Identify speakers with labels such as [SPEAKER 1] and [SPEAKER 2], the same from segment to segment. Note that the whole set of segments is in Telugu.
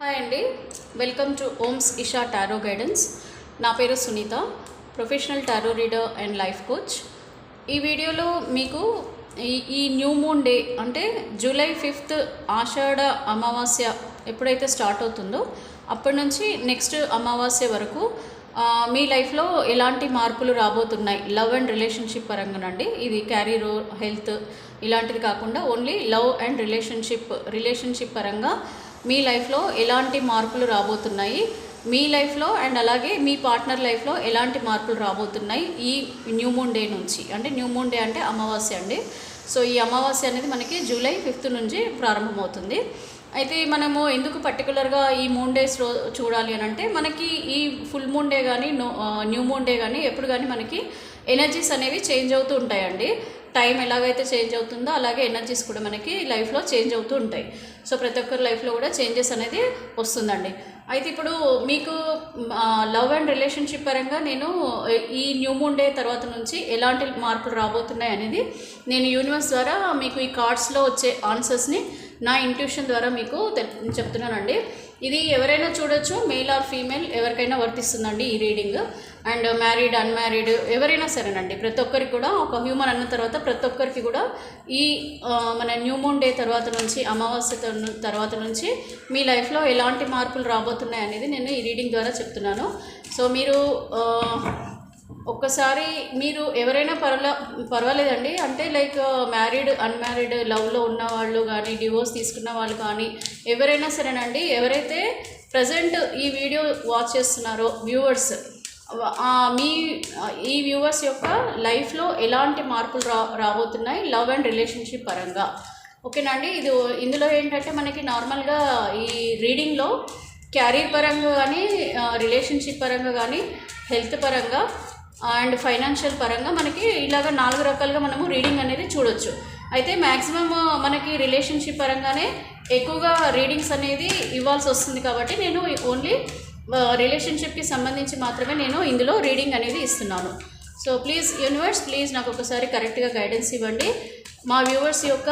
[SPEAKER 1] హాయ్ అండి. Welcome to Om's Isha tarot guidance. నా పేరు Sunitha, professional tarot reader and life coach. ఈ వీడియోలో మీకు ఈ న్యూ మూన్ డే అంటే జూలై 5th ఆషాఢ అమావాస్య ఎప్పుడైతే స్టార్ట్ అవుతుందో అప్పటి నుంచి నెక్స్ట్ అమావాస్య వరకు మీ లైఫ్లో ఎలాంటి మార్పులు రాబోతున్నాయి లవ్ అండ్ రిలేషన్షిప్ పరంగానండి. ఇది క్యారీర్, హెల్త్ ఇలాంటిది కాకుండా ఓన్లీ లవ్ అండ్ రిలేషన్షిప్ పరంగా మీ లైఫ్లో ఎలాంటి మార్పులు రాబోతున్నాయి, మీ లైఫ్లో అండ్ అలాగే మీ పార్ట్నర్ లైఫ్లో ఎలాంటి మార్పులు రాబోతున్నాయి ఈ న్యూ మూన్ డే నుంచి. అంటే న్యూ మూన్ డే అంటే అమావాస్య అండి. సో ఈ అమావాస్య అనేది మనకి జూలై 5th నుంచి ప్రారంభమవుతుంది. అయితే మనము ఎందుకు పర్టికులర్గా ఈ మూన్ డేస్ చూడాలి అని అంటే, మనకి ఈ ఫుల్ మూన్ డే కానీ న్యూ మూన్ డే కానీ ఎప్పుడు కానీ మనకి ఎనర్జీస్ అనేవి చేంజ్ అవుతూ ఉంటాయండి. టైం ఎలాగైతే చేంజ్ అవుతుందో అలాగే ఎనర్జీస్ కూడా మనకి లైఫ్లో చేంజ్ అవుతూ ఉంటాయి. సో ప్రతి ఒక్కరి లైఫ్లో కూడా చేంజెస్ అనేది వస్తుందండి. అయితే ఇప్పుడు మీకు లవ్ అండ్ రిలేషన్షిప్ పరంగా నేను ఈ న్యూ మూన్ డే తర్వాత నుంచి ఎలాంటి మార్పులు రాబోతున్నాయి అనేది నేను యూనివర్స్ ద్వారా మీకు ఈ కార్డ్స్లో వచ్చే ఆన్సర్స్ని నా ఇంట్యూషన్ ద్వారా మీకు చెప్తున్నానండి. ఇది ఎవరైనా చూడొచ్చు, మేల్ ఆర్ ఫీమేల్ ఎవరికైనా వర్తిస్తుందండి ఈ రీడింగ్. అండ్ మ్యారీడ్, అన్మ్యారీడ్ ఎవరైనా సరేనండి, ప్రతి ఒక్కరికి కూడా ఒక హ్యూమన్ అన్న తర్వాత ప్రతి ఒక్కరికి కూడా ఈ మన న్యూ మూన్ డే తర్వాత నుంచి, అమావాస్య తర్వాత నుంచి మీ లైఫ్లో ఎలాంటి మార్పులు రాబోతున్నాయి అనేది నేను ఈ రీడింగ్ ద్వారా చెప్తున్నాను. సో మీరు ఒక్కసారి మీరు ఎవరైనా పర్వాలేదండి. అంటే లైక్ మ్యారీడ్, అన్మ్యారీడ్, లవ్లో ఉన్న వాళ్ళు కానీ, డివోర్స్ తీసుకున్న వాళ్ళు కానీ ఎవరైనా సరేనండి, ఎవరైతే ప్రజెంట్ ఈ వీడియో వాచ్ చేస్తున్నారో వ్యూవర్స్, ఈ వ్యూవర్స్ యొక్క లైఫ్లో ఎలాంటి మార్పులు రాబోతున్నాయి లవ్ అండ్ రిలేషన్షిప్ పరంగా, ఓకేనండి. ఇందులో ఏంటంటే మనకి నార్మల్గా ఈ రీడింగ్లో క్యారీర్ పరంగా కానీ, రిలేషన్షిప్ పరంగా కానీ, హెల్త్ పరంగా అండ్ ఫైనాన్షియల్ పరంగా మనకి ఇలాగ 4 రకాలుగా మనము రీడింగ్ అనేది చూడొచ్చు. అయితే మ్యాక్సిమం మనకి రిలేషన్షిప్ పరంగానే ఎక్కువగా రీడింగ్స్ అనేది ఇవ్వాల్సి వస్తుంది కాబట్టి నేను ఓన్లీ రిలేషన్షిప్కి సంబంధించి మాత్రమే నేను ఇందులో రీడింగ్ అనేది ఇస్తున్నాను. సో ప్లీజ్ యూనివర్స్, ప్లీజ్ నాకు ఒకసారి కరెక్ట్గా గైడెన్స్ ఇవ్వండి. మా వ్యూవర్స్ యొక్క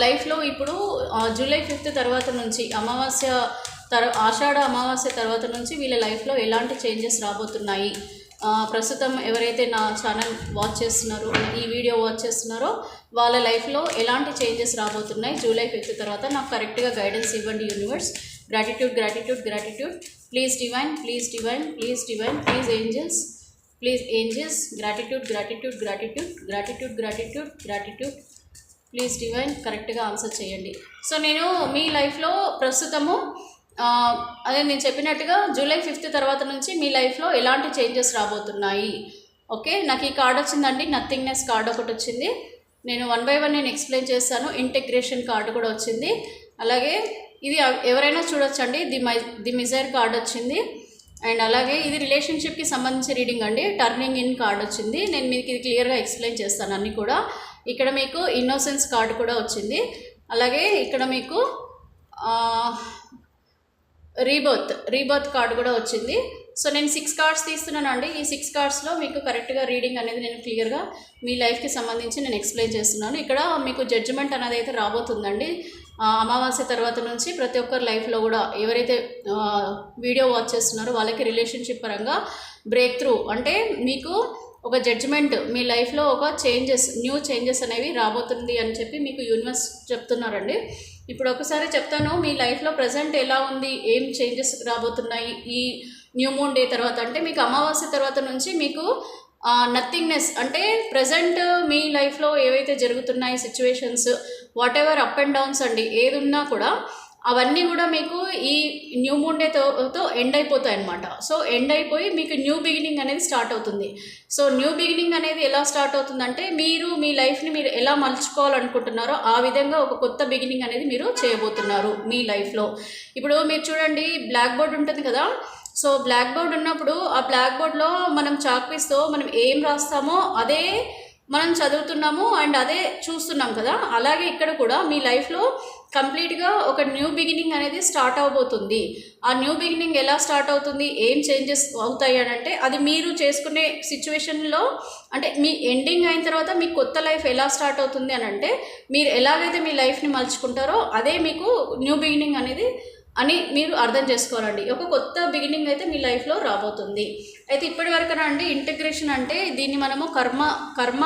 [SPEAKER 1] లైఫ్లో ఇప్పుడు జూలై 5th తర్వాత నుంచి ఆషాఢ అమావాస్య తర్వాత నుంచి వీళ్ళ లైఫ్లో ఎలాంటి చేంజెస్ రాబోతున్నాయి, ప్రస్తుతం ఎవరైతే నా ఛానల్ వాచ్ చేస్తున్నారో, ఈ వీడియో వాచ్ చేస్తున్నారో వాళ్ళ లైఫ్లో ఎలాంటి చేంజెస్ రాబోతున్నాయి జూలై 5th తర్వాత నాకు కరెక్ట్గా గైడెన్స్ ఇవ్వండి universe. Gratitude, gratitude, gratitude. Please divine, please divine, please divine, please angels, please angels. Gratitude, gratitude, gratitude, gratitude, gratitude, gratitude. Please divine కరెక్ట్గా ఆన్సర్ చేయండి. సో నేను మీ లైఫ్లో ప్రస్తుతము అదే నేను చెప్పినట్టుగా జూలై 5th తర్వాత నుంచి మీ లైఫ్లో ఎలాంటి చేంజెస్ రాబోతున్నాయి. ఓకే, నాకు ఈ కార్డ్ వచ్చిందండి, నథింగ్నెస్ కార్డ్ ఒకటి వచ్చింది. నేను 1 by 1 నేను ఎక్స్ప్లెయిన్ చేస్తాను. ఇంటిగ్రేషన్ కార్డు కూడా వచ్చింది. అలాగే ఇది ఎవరైనా చూడొచ్చండి, ది మిజైర్ కార్డ్ వచ్చింది. అండ్ అలాగే ఇది రిలేషన్షిప్కి సంబంధించి రీడింగ్ అండి. టర్నింగ్ ఇన్ కార్డ్ వచ్చింది. నేను మీకు ఇది క్లియర్గా ఎక్స్ప్లెయిన్ చేస్తాను అన్నీ కూడా. ఇక్కడ మీకు ఇన్నోసెన్స్ కార్డు కూడా వచ్చింది. అలాగే ఇక్కడ మీకు రీబర్త్ కార్డు కూడా వచ్చింది. సో నేను 6 కార్డ్స్ తీస్తున్నానండి. ఈ 6 కార్డ్స్లో మీకు కరెక్ట్గా రీడింగ్ అనేది నేను క్లియర్గా మీ లైఫ్కి సంబంధించి నేను ఎక్స్ప్లెయిన్ చేస్తున్నాను. ఇక్కడ మీకు జడ్జిమెంట్ అనేది అయితే రాబోతుందండి. అమావాస్య తర్వాత నుంచి ప్రతి ఒక్కరి లైఫ్లో కూడా ఎవరైతే వీడియో వాచ్ చేస్తున్నారో వాళ్ళకి రిలేషన్షిప్ పరంగా బ్రేక్ త్రూ, అంటే మీకు ఒక జడ్జిమెంట్, మీ లైఫ్లో ఒక న్యూ చేంజెస్ అనేవి రాబోతుంది అని చెప్పి మీకు యూనివర్స్ చెప్తున్నారండి. ఇప్పుడు ఒకసారి చెప్తాను, మీ లైఫ్లో ప్రజెంట్ ఎలా ఉంది, ఏం చేంజెస్ రాబోతున్నాయి ఈ న్యూ మూన్ డే తర్వాత. అంటే మీకు అమావాస్య తర్వాత నుంచి మీకు నథింగ్నెస్, అంటే ప్రజెంట్ మీ లైఫ్లో ఏవైతే జరుగుతున్నాయి situations, what ever up and downs అండి, ఏది ఉన్నా కూడా అవన్నీ కూడా మీకు ఈ న్యూ మూన్ డేతో ఎండ్ అయిపోతాయి అన్నమాట. సో ఎండ్ అయిపోయి మీకు న్యూ బిగినింగ్ అనేది స్టార్ట్ అవుతుంది. సో న్యూ బిగినింగ్ అనేది ఎలా స్టార్ట్ అవుతుందంటే, మీరు మీ లైఫ్ని మీరు ఎలా మలుచుకోవాలనుకుంటున్నారో ఆ విధంగా ఒక కొత్త బిగినింగ్ అనేది మీరు చేయబోతున్నారు మీ లైఫ్లో. ఇప్పుడు మీరు చూడండి, బ్లాక్ బోర్డ్ ఉంటుంది కదా. సో బ్లాక్ బోర్డ్ ఉన్నప్పుడు ఆ బ్లాక్ బోర్డ్లో మనం చాక్పీస్తో మనం ఏం రాస్తామో అదే మనం చదువుతున్నాము అండ్ అదే చూస్తున్నాం కదా. అలాగే ఇక్కడ కూడా మీ లైఫ్లో కంప్లీట్గా ఒక న్యూ బిగినింగ్ అనేది స్టార్ట్ అవబోతుంది. ఆ న్యూ బిగినింగ్ ఎలా స్టార్ట్ అవుతుంది, ఏం చేంజెస్ అవుతాయి అని అంటే, అది మీరు చేసుకునే సిచ్యువేషన్లో, అంటే మీ ఎండింగ్ అయిన తర్వాత మీ కొత్త లైఫ్ ఎలా స్టార్ట్ అవుతుంది అని అంటే, మీరు ఎలాగైతే మీ లైఫ్ని మలుచుకుంటారో అదే మీకు న్యూ బిగినింగ్ అనేది అని మీరు అర్థం చేసుకోవాలండి. ఒక కొత్త బిగినింగ్ అయితే మీ లైఫ్లో రాబోతుంది. అయితే ఇప్పటి వరకునా అండి ఇంటిగ్రేషన్ అంటే దీన్ని మనము కర్మ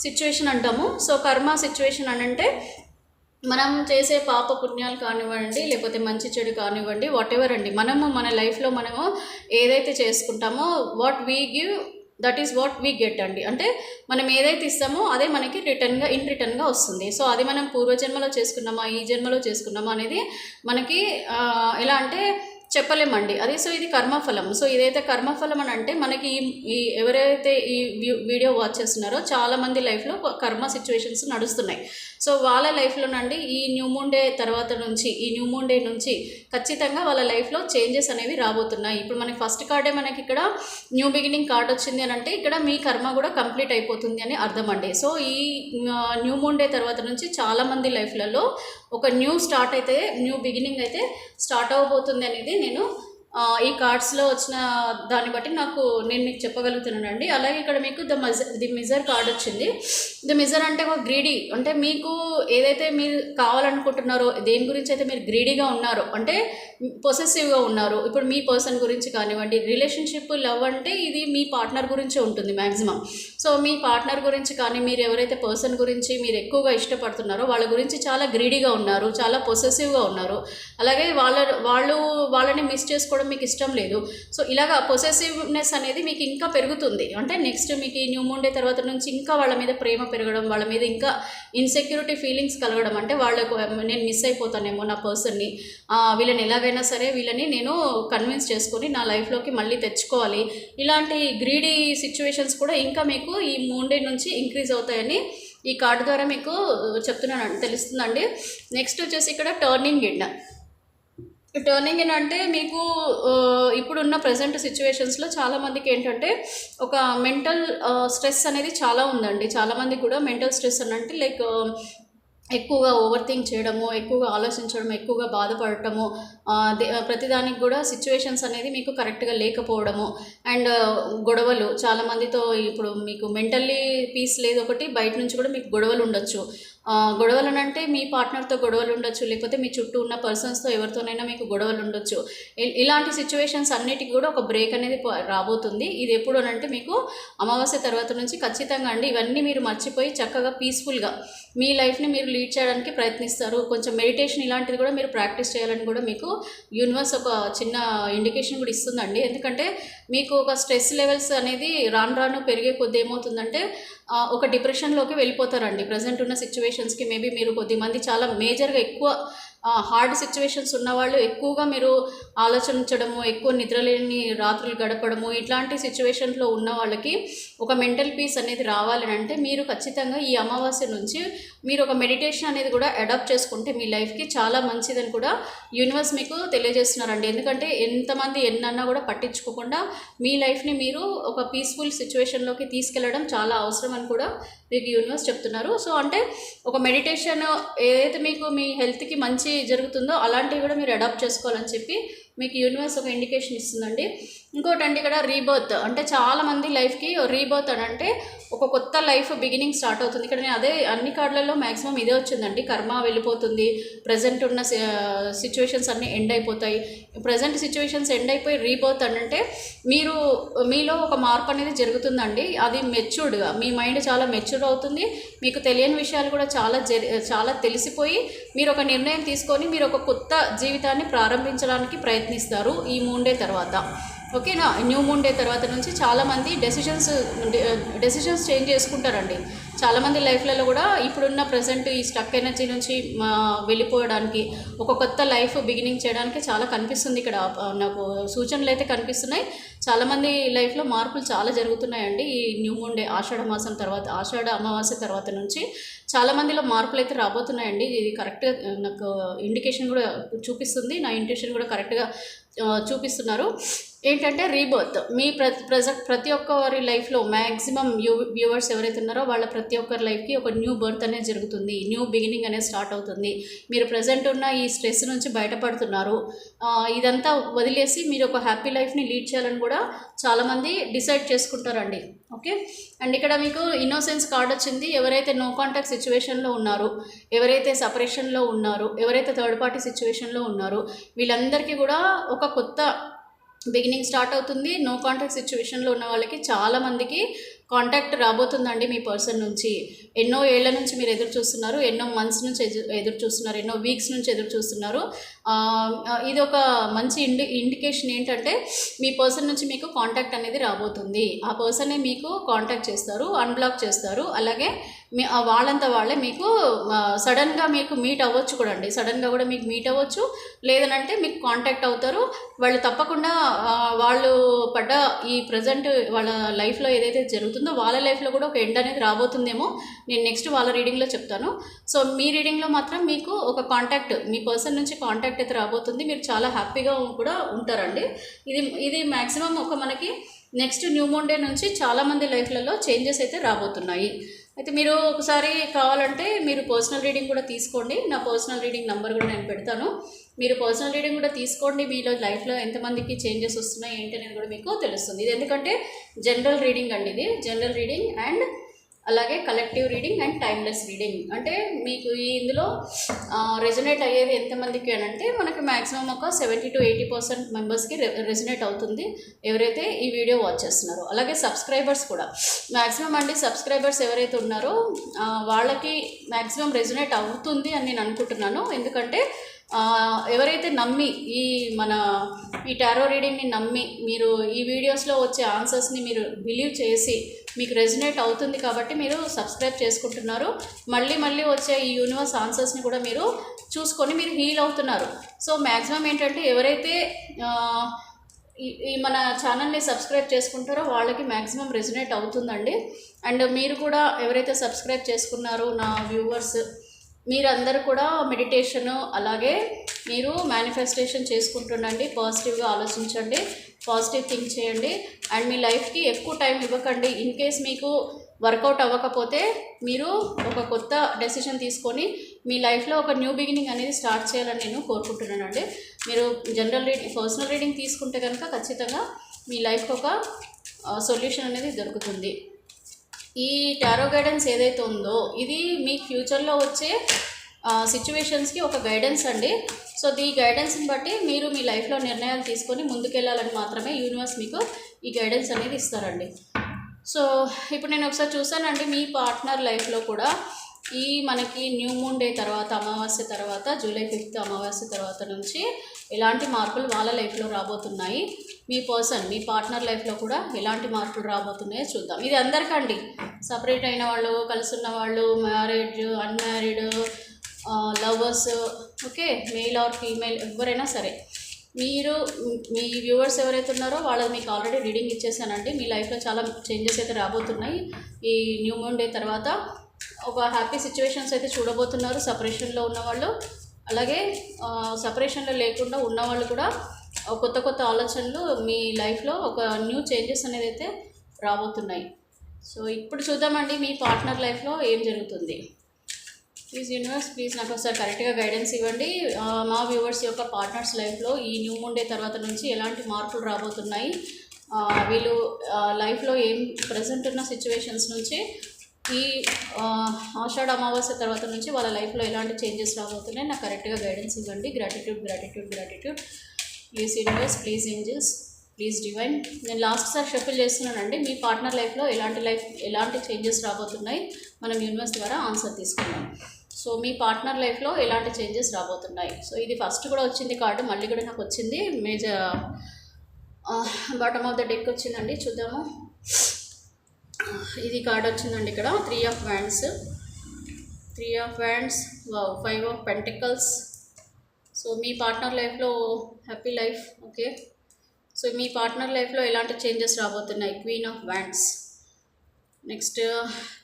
[SPEAKER 1] సిచ్యువేషన్ అంటాము. సో కర్మ సిచ్యువేషన్ అని అంటే మనం చేసే పాప పుణ్యాలు కానివ్వండి, లేకపోతే మంచి చెడు కానివ్వండి, వాట్ ఎవర్ అండి, మనము మన లైఫ్లో మనము ఏదైతే చేసుకుంటామో what we give that is what we get అండి. అంటే మనం ఏదైతే ఇస్తామో అదే మనకి ఇన్ రిటర్న్గా వస్తుంది. సో అది మనం పూర్వజన్మలో చేసుకున్నామా, ఈ జన్మలో చేసుకున్నామా అనేది మనకి ఎలా అంటే చెప్పలేమండి అది. సో ఇది కర్మఫలం. సో ఇదైతే కర్మఫలం అని అంటే మనకి ఈ ఎవరైతే ఈ వీడియో వాచ్ చేస్తున్నారో చాలామంది లైఫ్లో కర్మ సిచ్యువేషన్స్ నడుస్తున్నాయి. సో వాళ్ళ లైఫ్లోనండి ఈ న్యూ మూన్ డే నుంచి ఖచ్చితంగా వాళ్ళ లైఫ్లో చేంజెస్ అనేవి రాబోతున్నాయి. ఇప్పుడు మనకి ఫస్ట్ కార్డే మనకి ఇక్కడ న్యూ బిగినింగ్ కార్డ్ వచ్చింది అని అంటే ఇక్కడ మీ కర్మ కూడా కంప్లీట్ అయిపోతుంది అని అర్థం అండి. సో ఈ న్యూ మూన్ డే తర్వాత నుంచి చాలామంది లైఫ్లలో ఒక న్యూ బిగినింగ్ అయితే స్టార్ట్ అవ్వబోతుంది అనేది నేను ఈ కార్డ్స్లో వచ్చిన దాన్ని బట్టి నేను మీకు చెప్పగలుగుతున్నానండి. అలాగే ఇక్కడ మీకు ది మిజర్ కార్డ్ వచ్చింది. ది మిజర్ అంటే ఒక గ్రీడీ, అంటే మీకు ఏదైతే మీరు కావాలనుకుంటున్నారో, దేని గురించి అయితే మీరు గ్రీడీగా ఉన్నారో, అంటే పొసెసివ్గా ఉన్నారు, ఇప్పుడు మీ పర్సన్ గురించి కానివ్వండి, రిలేషన్షిప్ లవ్ అంటే ఇది మీ పార్ట్నర్ గురించి ఉంటుంది మ్యాక్సిమం. సో మీ పార్ట్నర్ గురించి కానీ మీరు ఎవరైతే పర్సన్ గురించి మీరు ఎక్కువగా ఇష్టపడుతున్నారో వాళ్ళ గురించి చాలా గ్రీడీగా ఉన్నారు, చాలా పొసెసివ్గా ఉన్నారు. అలాగే వాళ్ళని మిస్ చేసుకోవడం మీకు ఇష్టం లేదు. సో ఇలాగా పొసెసివ్నెస్ అనేది మీకు ఇంకా పెరుగుతుంది. అంటే నెక్స్ట్ మీకు ఈ న్యూ మూన్ డే తర్వాత నుంచి ఇంకా వాళ్ళ మీద ప్రేమ పెరగడం, వాళ్ళ మీద ఇంకా ఇన్సెక్యూరిటీ ఫీలింగ్స్ కలగడం, అంటే వాళ్ళకు నేను మిస్ అయిపోతానేమో నా పర్సన్ని, వీళ్ళని ఎలాగైనా సరే వీళ్ళని నేను కన్విన్స్ చేసుకొని నా లైఫ్లోకి మళ్ళీ తెచ్చుకోవాలి, ఇలాంటి గ్రీడీ సిచ్యువేషన్స్ కూడా ఇంకా మీకు ఈ మూన్ డే నుంచి ఇంక్రీజ్ అవుతాయని ఈ కార్డు ద్వారా మీకు తెలుస్తుందండి. నెక్స్ట్ వచ్చేసి ఇక్కడ టర్నింగ్ ఇన్ అంటే మీకు ఇప్పుడున్న ప్రజెంట్ సిచ్యువేషన్స్లో చాలామందికి ఏంటంటే ఒక మెంటల్ స్ట్రెస్ అనేది చాలా ఉందండి. చాలామందికి కూడా మెంటల్ స్ట్రెస్ అని అంటే లైక్ ఎక్కువగా ఓవర్ థింక్ చేయడము, ఎక్కువగా ఆలోచించడము, ఎక్కువగా బాధపడటము, ప్రతిదానికి కూడా సిచ్యువేషన్స్ అనేది మీకు కరెక్ట్గా లేకపోవడము, అండ్ గొడవలు చాలామందితో. ఇప్పుడు మీకు మెంటల్లీ పీస్ లేదు, ఒకటి బయట నుంచి కూడా మీకు గొడవలు ఉండొచ్చు. గొడవలు అంటే మీ పార్ట్నర్తో గొడవలు ఉండొచ్చు, లేకపోతే మీ చుట్టూ ఉన్న పర్సన్స్తో ఎవరితోనైనా మీకు గొడవలు ఉండొచ్చు. ఇలాంటి సిచ్యువేషన్స్ అన్నిటికీ కూడా ఒక బ్రేక్ అనేది రాబోతుంది. ఇది ఎప్పుడు అని అంటే మీకు అమావాస్య తర్వాత నుంచి ఖచ్చితంగా అండి. ఇవన్నీ మీరు మర్చిపోయి చక్కగా పీస్ఫుల్గా మీ లైఫ్ని మీరు లీడ్ చేయడానికి ప్రయత్నిస్తారు. కొంచెం మెడిటేషన్ ఇలాంటిది కూడా మీరు ప్రాక్టీస్ చేయాలని కూడా మీకు యూనివర్స్ ఒక చిన్న ఇండికేషన్ కూడా ఇస్తుందండి. ఎందుకంటే మీకు ఒక స్ట్రెస్ లెవెల్స్ అనేది రాను పెరిగే కొద్ది ఏమవుతుందంటే ఒక డిప్రెషన్లోకి వెళ్ళిపోతారండి. ప్రజెంట్ ఉన్న సిచ్యువేషన్స్కి మేబీ మీరు కొద్దిమంది చాలా మేజర్గా ఎక్కువ హార్డ్ సిచ్యువేషన్స్ ఉన్నవాళ్ళు ఎక్కువగా మీరు ఆలోచించడము, ఎక్కువ నిద్రలేని రాత్రులు గడపడము, ఇట్లాంటి సిచ్యువేషన్లో ఉన్న వాళ్ళకి ఒక మెంటల్ పీస్ అనేది రావాలని అంటే మీరు ఖచ్చితంగా ఈ అమావాస్య నుంచి మీరు ఒక మెడిటేషన్ అనేది కూడా అడాప్ట్ చేసుకుంటే మీ లైఫ్కి చాలా మంచిదని కూడా యూనివర్స్ మీకు తెలియజేస్తున్నారండి. ఎందుకంటే ఎంతమంది ఎన్నన్నా కూడా పట్టించుకోకుండా మీ లైఫ్ని మీరు ఒక పీస్ఫుల్ సిచ్యువేషన్లోకి తీసుకెళ్ళడం చాలా అవసరం అని కూడా మీకు యూనివర్స్ చెప్తున్నారు. సో అంటే ఒక మెడిటేషన్ ఏదైతే మీకు మీ హెల్త్కి మంచి జరుగుతుందో అలాంటివి కూడా మీరు అడాప్ట్ చేసుకోవాలని చెప్పి మీకు యూనివర్స్ ఒక ఇండికేషన్ ఇస్తుందండి. ఇంకోటి అండి ఇక్కడ రీబర్త్ అంటే చాలామంది లైఫ్కి రీబర్త్ అని అంటే ఒక కొత్త లైఫ్ బిగినింగ్ స్టార్ట్ అవుతుంది. ఇక్కడ నేను అదే అన్ని కార్డులలో మ్యాక్సిమం ఇదే వచ్చిందండి. కర్మ వెళ్ళిపోతుంది, ప్రజెంట్ ఉన్న సిచ్యువేషన్స్ అన్నీ ఎండ్ అయిపోతాయి. ప్రజెంట్ సిచ్యువేషన్స్ ఎండ్ అయిపోయి రీబర్త్ అని అంటే మీలో ఒక మార్పు అనేది జరుగుతుందండి. అది మెచ్యూర్డ్గా మీ మైండ్ చాలా మెచ్యూర్ అవుతుంది. మీకు తెలియని విషయాలు కూడా చాలా తెలిసిపోయి మీరు ఒక నిర్ణయం తీసుకొని మీరు ఒక కొత్త జీవితాన్ని ప్రారంభించడానికి ప్రయత్నిస్తారు ఈ మూన్ డే తర్వాత. ఓకేనా? న్యూ మూన్ డే తర్వాత నుంచి చాలామంది డెసిషన్స్ చేంజ్ చేసుకుంటారండి. చాలామంది లైఫ్లలో కూడా ఇప్పుడున్న ప్రజెంట్ ఈ స్టక్ ఎనర్జీ నుంచి వెళ్ళిపోవడానికి ఒక కొత్త లైఫ్ బిగినింగ్ చేయడానికి చాలా కనిపిస్తుంది. ఇక్కడ నాకు సూచనలు అయితే కనిపిస్తున్నాయి. చాలామంది లైఫ్లో మార్పులు చాలా జరుగుతున్నాయండి. ఈ న్యూ మూన్ డే ఆషాఢ అమావాస్య తర్వాత నుంచి చాలామందిలో మార్పులు అయితే రాబోతున్నాయండి. ఇది కరెక్ట్గా నాకు ఇండికేషన్ కూడా చూపిస్తుంది. నా ఇంట్యూషన్ కూడా కరెక్ట్గా చూపిస్తున్నారు. ఏంటంటే రీబర్త్. మీ ప్రతి ఒక్కరి లైఫ్లో మ్యాక్సిమం వ్యూవర్స్ ఎవరైతే ఉన్నారో వాళ్ళ ప్రతి ఒక్కరి లైఫ్కి ఒక న్యూ బర్త్ అనేది జరుగుతుంది, న్యూ బిగినింగ్ అనేది స్టార్ట్ అవుతుంది. మీరు ప్రజెంట్ ఉన్న ఈ స్ట్రెస్ నుంచి బయటపడుతున్నారు. ఇదంతా వదిలేసి మీరు ఒక హ్యాపీ లైఫ్ని లీడ్ చేయాలని కూడా చాలామంది డిసైడ్ చేసుకుంటారండి. ఓకే, అండ్ ఇక్కడ మీకు ఇన్నోసెన్స్ కార్డ్ వచ్చింది. ఎవరైతే నో కాంటాక్ట్ సిచ్యువేషన్లో ఉన్నారో, ఎవరైతే సపరేషన్లో ఉన్నారో, ఎవరైతే థర్డ్ పార్టీ సిచ్యువేషన్లో ఉన్నారో వీళ్ళందరికీ కూడా ఒక కొత్త బిగినింగ్ స్టార్ట్ అవుతుంది. నో కాంటాక్ట్ సిచ్యువేషన్లో ఉన్న వాళ్ళకి చాలామందికి కాంటాక్ట్ రాబోతుందండి మీ పర్సన్ నుంచి. ఎన్నో ఏళ్ల నుంచి మీరు ఎదురు చూస్తున్నారు, ఎన్నో మంత్స్ నుంచి ఎదురు చూస్తున్నారు, ఎన్నో వీక్స్ నుంచి ఎదురు చూస్తున్నారు. ఇది ఒక మంచి ఇండికేషన్ ఏంటంటే మీ పర్సన్ నుంచి మీకు కాంటాక్ట్ అనేది రాబోతుంది. ఆ పర్సనే మీకు కాంటాక్ట్ చేస్తారు, అన్బ్లాక్ చేస్తారు. అలాగే వాళ్ళంతా వాళ్ళే మీకు సడన్గా మీకు మీట్ అవ్వచ్చు కూడా అండి. సడన్గా కూడా మీకు మీట్ అవ్వచ్చు, లేదనంటే మీకు కాంటాక్ట్ అవుతారు. వాళ్ళు తప్పకుండా వాళ్ళు పడ్డ ఈ ప్రజెంట్ వాళ్ళ లైఫ్లో ఏదైతే జరుగుతుందో వాళ్ళ లైఫ్లో కూడా ఒక ఎండ్ అనేది రాబోతుందేమో. నేను నెక్స్ట్ వాళ్ళ రీడింగ్లో చెప్తాను. సో మీ రీడింగ్లో మాత్రం మీకు ఒక కాంటాక్ట్, మీ పర్సన్ నుంచి కాంటాక్ట్ అయితే రాబోతుంది. మీరు చాలా హ్యాపీగా కూడా ఉంటారండి. ఇది మ్యాక్సిమం ఒక మనకి నెక్స్ట్ న్యూ మూన్ డే నుంచి చాలామంది లైఫ్లలో చేంజెస్ అయితే రాబోతున్నాయి. అయితే మీరు ఒకసారి కావాలంటే మీరు పర్సనల్ రీడింగ్ కూడా తీసుకోండి. నా పర్సనల్ రీడింగ్ నెంబర్ కూడా నేను పెడతాను. మీరు పర్సనల్ రీడింగ్ కూడా తీసుకోండి. మీలో లైఫ్లో ఎంతమందికి చేంజెస్ వస్తున్నాయి ఏంటి అనేది కూడా మీకు తెలుస్తుంది. ఇది ఎందుకంటే జనరల్ రీడింగ్ అండి. ఇది జనరల్ రీడింగ్ అండ్ అలాగే collective reading and timeless reading. అంటే మీకు ఇందులో రెజొనేట్ అయ్యేది ఎంతమందికి అని అంటే మనకి మ్యాక్సిమం ఒక 70 to 80% మెంబర్స్కి రెజొనేట్ అవుతుంది ఎవరైతే ఈ వీడియో వాచ్ చేస్తున్నారో. అలాగే సబ్స్క్రైబర్స్ కూడా మ్యాక్సిమం అండి. సబ్స్క్రైబర్స్ ఎవరైతే ఉన్నారో వాళ్ళకి మ్యాక్సిమం రెజొనేట్ అవుతుంది అని నేను అనుకుంటున్నాను. ఎందుకంటే ఎవరైతే నమ్మి ఈ టారో రీడింగ్ని నమ్మి మీరు ఈ వీడియోస్లో వచ్చే ఆన్సర్స్ని మీరు బిలీవ్ చేసి మీకు రెజొనేట్ అవుతుంది కాబట్టి మీరు సబ్స్క్రైబ్ చేసుకుంటున్నారు. మళ్ళీ వచ్చే ఈ యూనివర్స్ ఆన్సర్స్ని కూడా మీరు చూసుకొని మీరు హీల్ అవుతున్నారు. సో మ్యాక్సిమం ఏంటంటే ఎవరైతే ఈ మన ఛానల్ని సబ్స్క్రైబ్ చేసుకుంటారో వాళ్ళకి మ్యాక్సిమం రెజొనేట్ అవుతుందండి. అండ్ మీరు కూడా ఎవరైతే సబ్స్క్రైబ్ చేసుకున్నారో నా వ్యూవర్స్ మీరందరూ కూడా మెడిటేషను అలాగే మీరు మేనిఫెస్టేషన్ చేసుకుంటుండండి. పాజిటివ్గా ఆలోచించండి, పాజిటివ్ థింక్ చేయండి. అండ్ మీ లైఫ్కి ఎక్కువ టైం ఇవ్వకండి. ఇన్ కేస్ మీకు వర్కౌట్ అవ్వకపోతే మీరు ఒక కొత్త డెసిషన్ తీసుకొని మీ లైఫ్లో ఒక న్యూ బిగినింగ్ అనేది స్టార్ట్ చేయాలని నేను కోరుకుంటున్నానండి. మీరు జనరల్ రీడింగ్, పర్సనల్ రీడింగ్ తీసుకుంటే కనుక ఖచ్చితంగా మీ లైఫ్కి ఒక సొల్యూషన్ అనేది దొరుకుతుంది. ఈ టారో గైడెన్స్ ఏదైతే ఉందో ఇది మీ ఫ్యూచర్లో వచ్చే సిచ్యువేషన్స్కి ఒక గైడెన్స్ అండి. సో ఈ గైడెన్స్ని బట్టి మీరు మీ లైఫ్లో నిర్ణయాలు తీసుకొని ముందుకెళ్ళాలని మాత్రమే యూనివర్స్ మీకు ఈ గైడెన్స్ అనేది ఇస్తారండి. సో ఇప్పుడు నేను ఒకసారి చూసానండి మీ పార్ట్నర్ లైఫ్లో కూడా మనకి న్యూ మూన్ డే తర్వాత, అమావాస్య తర్వాత, July 5th అమావాస్య తర్వాత నుంచి ఎలాంటి మార్పులు వాళ్ళ లైఫ్లో రాబోతున్నాయి, మీ పార్ట్నర్ లైఫ్లో కూడా ఎలాంటి మార్పులు రాబోతున్నాయో చూద్దాం. ఇది అందరికండి, సపరేట్ అయిన వాళ్ళు, కలిసి ఉన్న వాళ్ళు, marriage, unmarried, lovers, okay, male or female ఎవరైనా సరే, మీ వ్యూవర్స్ ఎవరైతే ఉన్నారో వాళ్ళకి మీకు ఆల్రెడీ రీడింగ్ ఇచ్చేసానండి. మీ లైఫ్లో చాలా చేంజెస్ అయితే రాబోతున్నాయి. ఈ న్యూ మూన్ డే తర్వాత ఒక హ్యాపీ సిచ్యువేషన్స్ అయితే చూడబోతున్నారు సపరేషన్లో ఉన్నవాళ్ళు. అలాగే సపరేషన్లో లేకుండా ఉన్నవాళ్ళు కూడా కొత్త ఆలోచనలు మీ లైఫ్లో ఒక న్యూ చేంజెస్ అనేది అయితే రాబోతున్నాయి. సో ఇప్పుడు చూద్దామండి మీ పార్ట్నర్ లైఫ్లో ఏం జరుగుతుంది. ప్లీజ్ యూనివర్స్, ప్లీజ్ నాకు ఒకసారి కరెక్ట్గా గైడెన్స్ ఇవ్వండి. మా వ్యూవర్స్ యొక్క పార్ట్నర్స్ లైఫ్లో ఈ న్యూ మూన్ డే తర్వాత నుంచి ఎలాంటి మార్పులు రాబోతున్నాయి, వీళ్ళు లైఫ్లో ఏం ప్రజెంట్ ఉన్న సిచ్యువేషన్స్ నుంచి ఈ ఆషాఢ అమావాస్య తర్వాత నుంచి వాళ్ళ లైఫ్లో ఎలాంటి చేంజెస్ రాబోతున్నాయి నాకు కరెక్ట్గా గైడెన్స్ ఇవ్వండి. Gratitude. Please universe, please angels, please divine. నేను లాస్ట్ సార్ షఫిల్ చేస్తున్నానండి. మీ పార్ట్నర్ లైఫ్లో ఎలాంటి చేంజెస్ రాబోతున్నాయి మనం యూనివర్స్ ద్వారా ఆన్సర్ తీసుకుందాం. సో మీ పార్ట్నర్ లైఫ్లో ఎలాంటి చేంజెస్ రాబోతున్నాయి. సో ఇది ఫస్ట్ కూడా వచ్చింది కార్డు, మళ్ళీ కూడా నాకు వచ్చింది major bottom of the deck వచ్చిందండి. చూద్దాము. ఇది కార్డ్ వచ్చిందండి ఇక్కడ 3 of Wands, 5 of Pentacles. So me partner లైఫ్లో హ్యాపీ లైఫ్, ఓకే. సో మీ పార్ట్నర్ లైఫ్లో ఎలాంటి చేంజెస్ రాబోతున్నాయి. Queen of Wands, next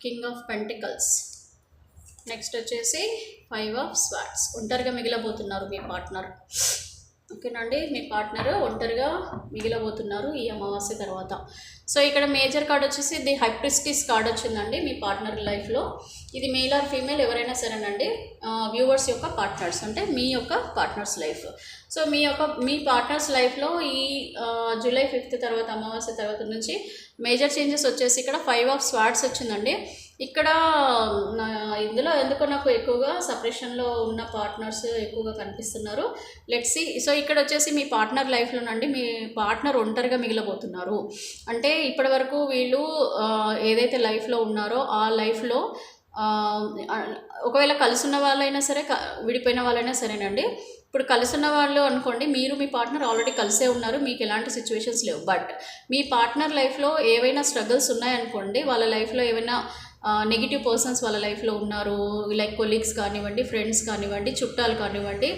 [SPEAKER 1] King of Pentacles, next వచ్చేసి 5 of Swords. ఒంటరిగా మిగిలబోతున్నారు మీ పార్ట్నర్, ఓకేనండి, మీ పార్ట్నర్ ఒంటరిగా మిగిలబోతున్నారు ఈ అమావాస్య తర్వాత. సో ఇక్కడ మేజర్ కార్డ్ వచ్చేసి ది హై ప్రిస్టిస్ కార్డ్ వచ్చిందండి మీ పార్ట్నర్ లైఫ్లో. ఇది మేల్ ఆర్ ఫీమేల్ ఎవరైనా సరేనండి, వ్యూవర్స్ యొక్క పార్ట్నర్స్, అంటే మీ యొక్క పార్ట్నర్స్ లైఫ్. సో మీ పార్ట్నర్స్ లైఫ్లో ఈ జూలై 5 తర్వాత, అమావాస్య తర్వాత నుంచి మేజర్ చేంజెస్ వచ్చేసి ఇక్కడ 5 ఆఫ్ స్వార్డ్స్ వచ్చిందండి. ఇక్కడ ఇందులో ఎందుకో నాకు ఎక్కువగా సపరేషన్లో ఉన్న పార్ట్నర్స్ ఎక్కువగా కనిపిస్తున్నారు. Let's see. సో ఇక్కడ వచ్చేసి మీ పార్ట్నర్ లైఫ్లోనండి మీ పార్ట్నర్ ఒంటరిగా మిగిలబోతున్నారు. అంటే ఇప్పటి వరకు వీళ్ళు ఏదైతే లైఫ్లో ఉన్నారో ఆ లైఫ్లో ఒకవేళ కలిసి ఉన్న వాళ్ళైనా సరే, విడిపోయిన వాళ్ళైనా సరేనండి. ఇప్పుడు కలిసి ఉన్న వాళ్ళు అనుకోండి, మీరు మీ పార్ట్నర్ ఆల్రెడీ కలిసే ఉన్నారు, మీకు ఎలాంటి సిచ్యువేషన్స్ లేవు. బట్ మీ పార్ట్నర్ లైఫ్లో ఏవైనా స్ట్రగుల్స్ ఉన్నాయనుకోండి, వాళ్ళ లైఫ్లో ఏమైనా నెగిటివ్ పర్సన్స్ వాళ్ళ లైఫ్లో ఉన్నారు, లైక్ కొలీగ్స్ కానివ్వండి, ఫ్రెండ్స్ కానివ్వండి, చుట్టాలు కానివ్వండి,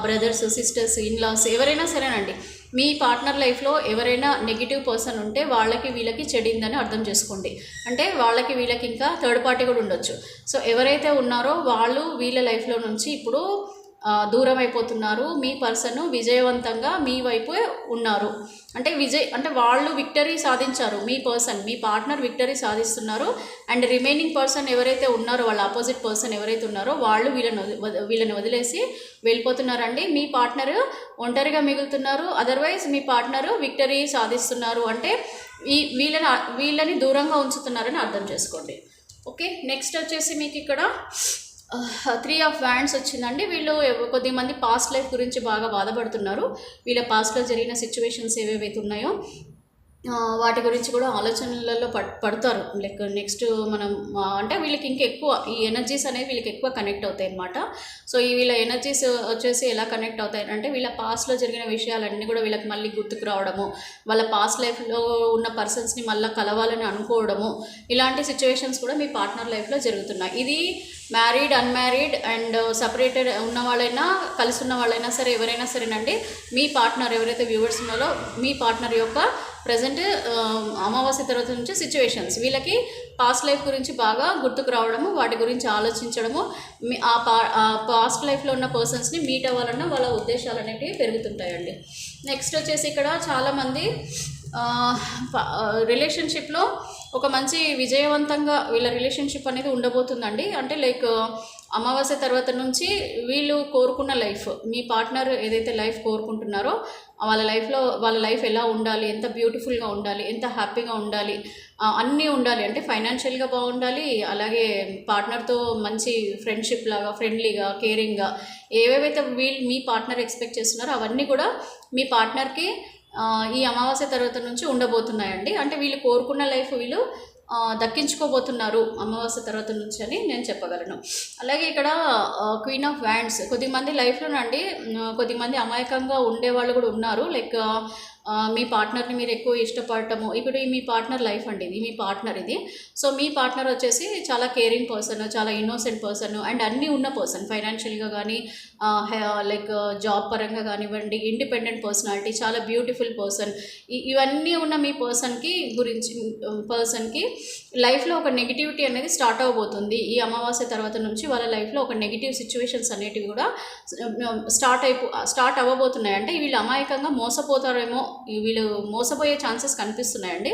[SPEAKER 1] బ్రదర్స్, సిస్టర్స్, ఇన్లాస్, ఎవరైనా సరేనండి. మీ పార్ట్నర్ లైఫ్లో ఎవరైనా నెగిటివ్ పర్సన్ ఉంటే వాళ్ళకి వీళ్ళకి చెడిందని అర్థం చేసుకోండి. అంటే వాళ్ళకి వీళ్ళకి ఇంకా థర్డ్ పార్టీ కూడా ఉండొచ్చు. సో ఎవరైతే ఉన్నారో వాళ్ళు వీళ్ళ లైఫ్లో నుంచి ఇప్పుడు దూరం అయిపోతున్నారు. మీ పర్సన్ విజయవంతంగా మీ వైపు ఉన్నారు. అంటే వాళ్ళు విక్టరీ సాధించారు. మీ పార్ట్నర్ విక్టరీ సాధిస్తున్నారు. అండ్ రిమైనింగ్ పర్సన్ ఎవరైతే ఉన్నారో, వాళ్ళ ఆపోజిట్ పర్సన్ ఎవరైతే ఉన్నారో వాళ్ళు వీళ్ళని వదిలేసి వెళ్ళిపోతున్నారండి. మీ పార్ట్నర్ ఒంటరిగా మిగులుతున్నారు. అదర్వైజ్ మీ పార్ట్నర్ విక్టరీ సాధిస్తున్నారు. అంటే వీళ్ళని దూరంగా ఉంచుతున్నారని అర్థం చేసుకోండి. ఓకే, నెక్స్ట్ వచ్చేసి మీకు ఇక్కడ 3 ఆఫ్ వ్యాండ్స్ వచ్చిందండి. వీళ్ళు కొద్దిమంది పాస్ట్ లైఫ్ గురించి బాగా బాధపడుతున్నారు. వీళ్ళ పాస్ట్లో జరిగిన సిచ్యువేషన్స్ ఏవేవైతే ఉన్నాయో వాటి గురించి కూడా ఆలోచనలలో పడతారు. లైక్ నెక్స్ట్ మనం అంటే వీళ్ళకి ఇంకెక్కువ ఈ ఎనర్జీస్ అనేవి వీళ్ళకి ఎక్కువ కనెక్ట్ అవుతాయి అన్నమాట. సో వీళ్ళ ఎనర్జీస్ వచ్చేసి ఎలా కనెక్ట్ అవుతాయి అంటే, వీళ్ళ పాస్ట్లో జరిగిన విషయాలన్నీ కూడా వీళ్ళకి మళ్ళీ గుర్తుకు రావడము, వాళ్ళ పాస్ట్ లైఫ్లో ఉన్న పర్సన్స్ని మళ్ళీ కలవాలని అనుకోవడము, ఇలాంటి సిచ్యువేషన్స్ కూడా మీ పార్ట్నర్ లైఫ్లో జరుగుతున్నాయి. ఇది మ్యారీడ్, అన్మ్యారీడ్ అండ్ సపరేటెడ్ ఉన్న వాళ్ళైనా, కలిసి ఉన్న వాళ్ళైనా సరే, ఎవరైనా సరేనండి. మీ పార్ట్నర్ ఎవరైతే వ్యూవర్స్ ఉన్నారో మీ పార్ట్నర్ యొక్క ప్రజెంట్ అమావాస్య తర్వాత నుంచి సిచ్యువేషన్స్ వీళ్ళకి పాస్ట్ లైఫ్ గురించి బాగా గుర్తుకు రావడము, వాటి గురించి ఆలోచించడము, ఆ పాస్ట్ లైఫ్లో ఉన్న పర్సన్స్ని మీట్ అవ్వాలన్న వాళ్ళ ఉద్దేశాలు అనేవి పెరుగుతుంటాయండి. నెక్స్ట్ వచ్చేసి ఇక్కడ చాలామంది రిలేషన్షిప్లో ఒక మంచి విజయవంతంగా వీళ్ళ రిలేషన్షిప్ అనేది ఉండబోతుందండి. అంటే లైక్ అమావాస్య తర్వాత నుంచి వీళ్ళు కోరుకున్న లైఫ్, మీ పార్ట్నర్ ఏదైతే లైఫ్ కోరుకుంటున్నారో వాళ్ళ లైఫ్ ఎలా ఉండాలి, ఎంత బ్యూటిఫుల్గా ఉండాలి, ఎంత హ్యాపీగా ఉండాలి, అన్నీ ఉండాలి. అంటే ఫైనాన్షియల్గా బాగుండాలి, అలాగే పార్ట్నర్తో మంచి ఫ్రెండ్షిప్ లాగా, ఫ్రెండ్లీగా, కేరింగ్గా, ఏవేవైతే మీ పార్ట్నర్ ఎక్స్పెక్ట్ చేస్తున్నారో అవన్నీ కూడా మీ పార్ట్నర్కి ఈ అమావాస్య తర్వాత నుంచి ఉండబోతున్నాయండి. అంటే వీళ్ళు కోరుకున్న లైఫ్ వీళ్ళు దక్కించుకోబోతున్నారు అమావాస్య తర్వాత నుంచి అని నేను చెప్పగలను. అలాగే ఇక్కడ క్వీన్ ఆఫ్ వ్యాండ్స్, కొద్దిమంది లైఫ్లోనండి కొద్దిమంది అమాయకంగా ఉండేవాళ్ళు కూడా ఉన్నారు. లైక్ మీ పార్ట్నర్ని మీరు ఎక్కువ ఇష్టపడటము. ఇప్పుడు మీ పార్ట్నర్ లైఫ్ అండి, ఇది మీ పార్ట్నర్ ఇది. సో మీ పార్ట్నర్ వచ్చేసి చాలా కేరింగ్ పర్సన్, చాలా ఇన్నోసెంట్ పర్సన్ అండ్ అన్నీ ఉన్న పర్సన్, ఫైనాన్షియల్గా కానీ లైక్ జాబ్ పరంగా కానివ్వండి, ఇండిపెండెంట్ పర్సనాలిటీ, చాలా బ్యూటిఫుల్ పర్సన్. ఇవన్నీ ఉన్న మీ పర్సన్కి లైఫ్లో ఒక నెగిటివిటీ అనేది స్టార్ట్ అవ్వబోతుంది. ఈ అమావాస్య తర్వాత నుంచి వాళ్ళ లైఫ్లో ఒక నెగిటివ్ సిచ్యువేషన్స్ అనేటివి కూడా స్టార్ట్ అవ్వబోతున్నాయి. అంటే వీళ్ళు అమాయకంగా మోసపోతారేమో, వీళ్ళు మోసపోయే ఛాన్సెస్ కనిపిస్తున్నాయండి.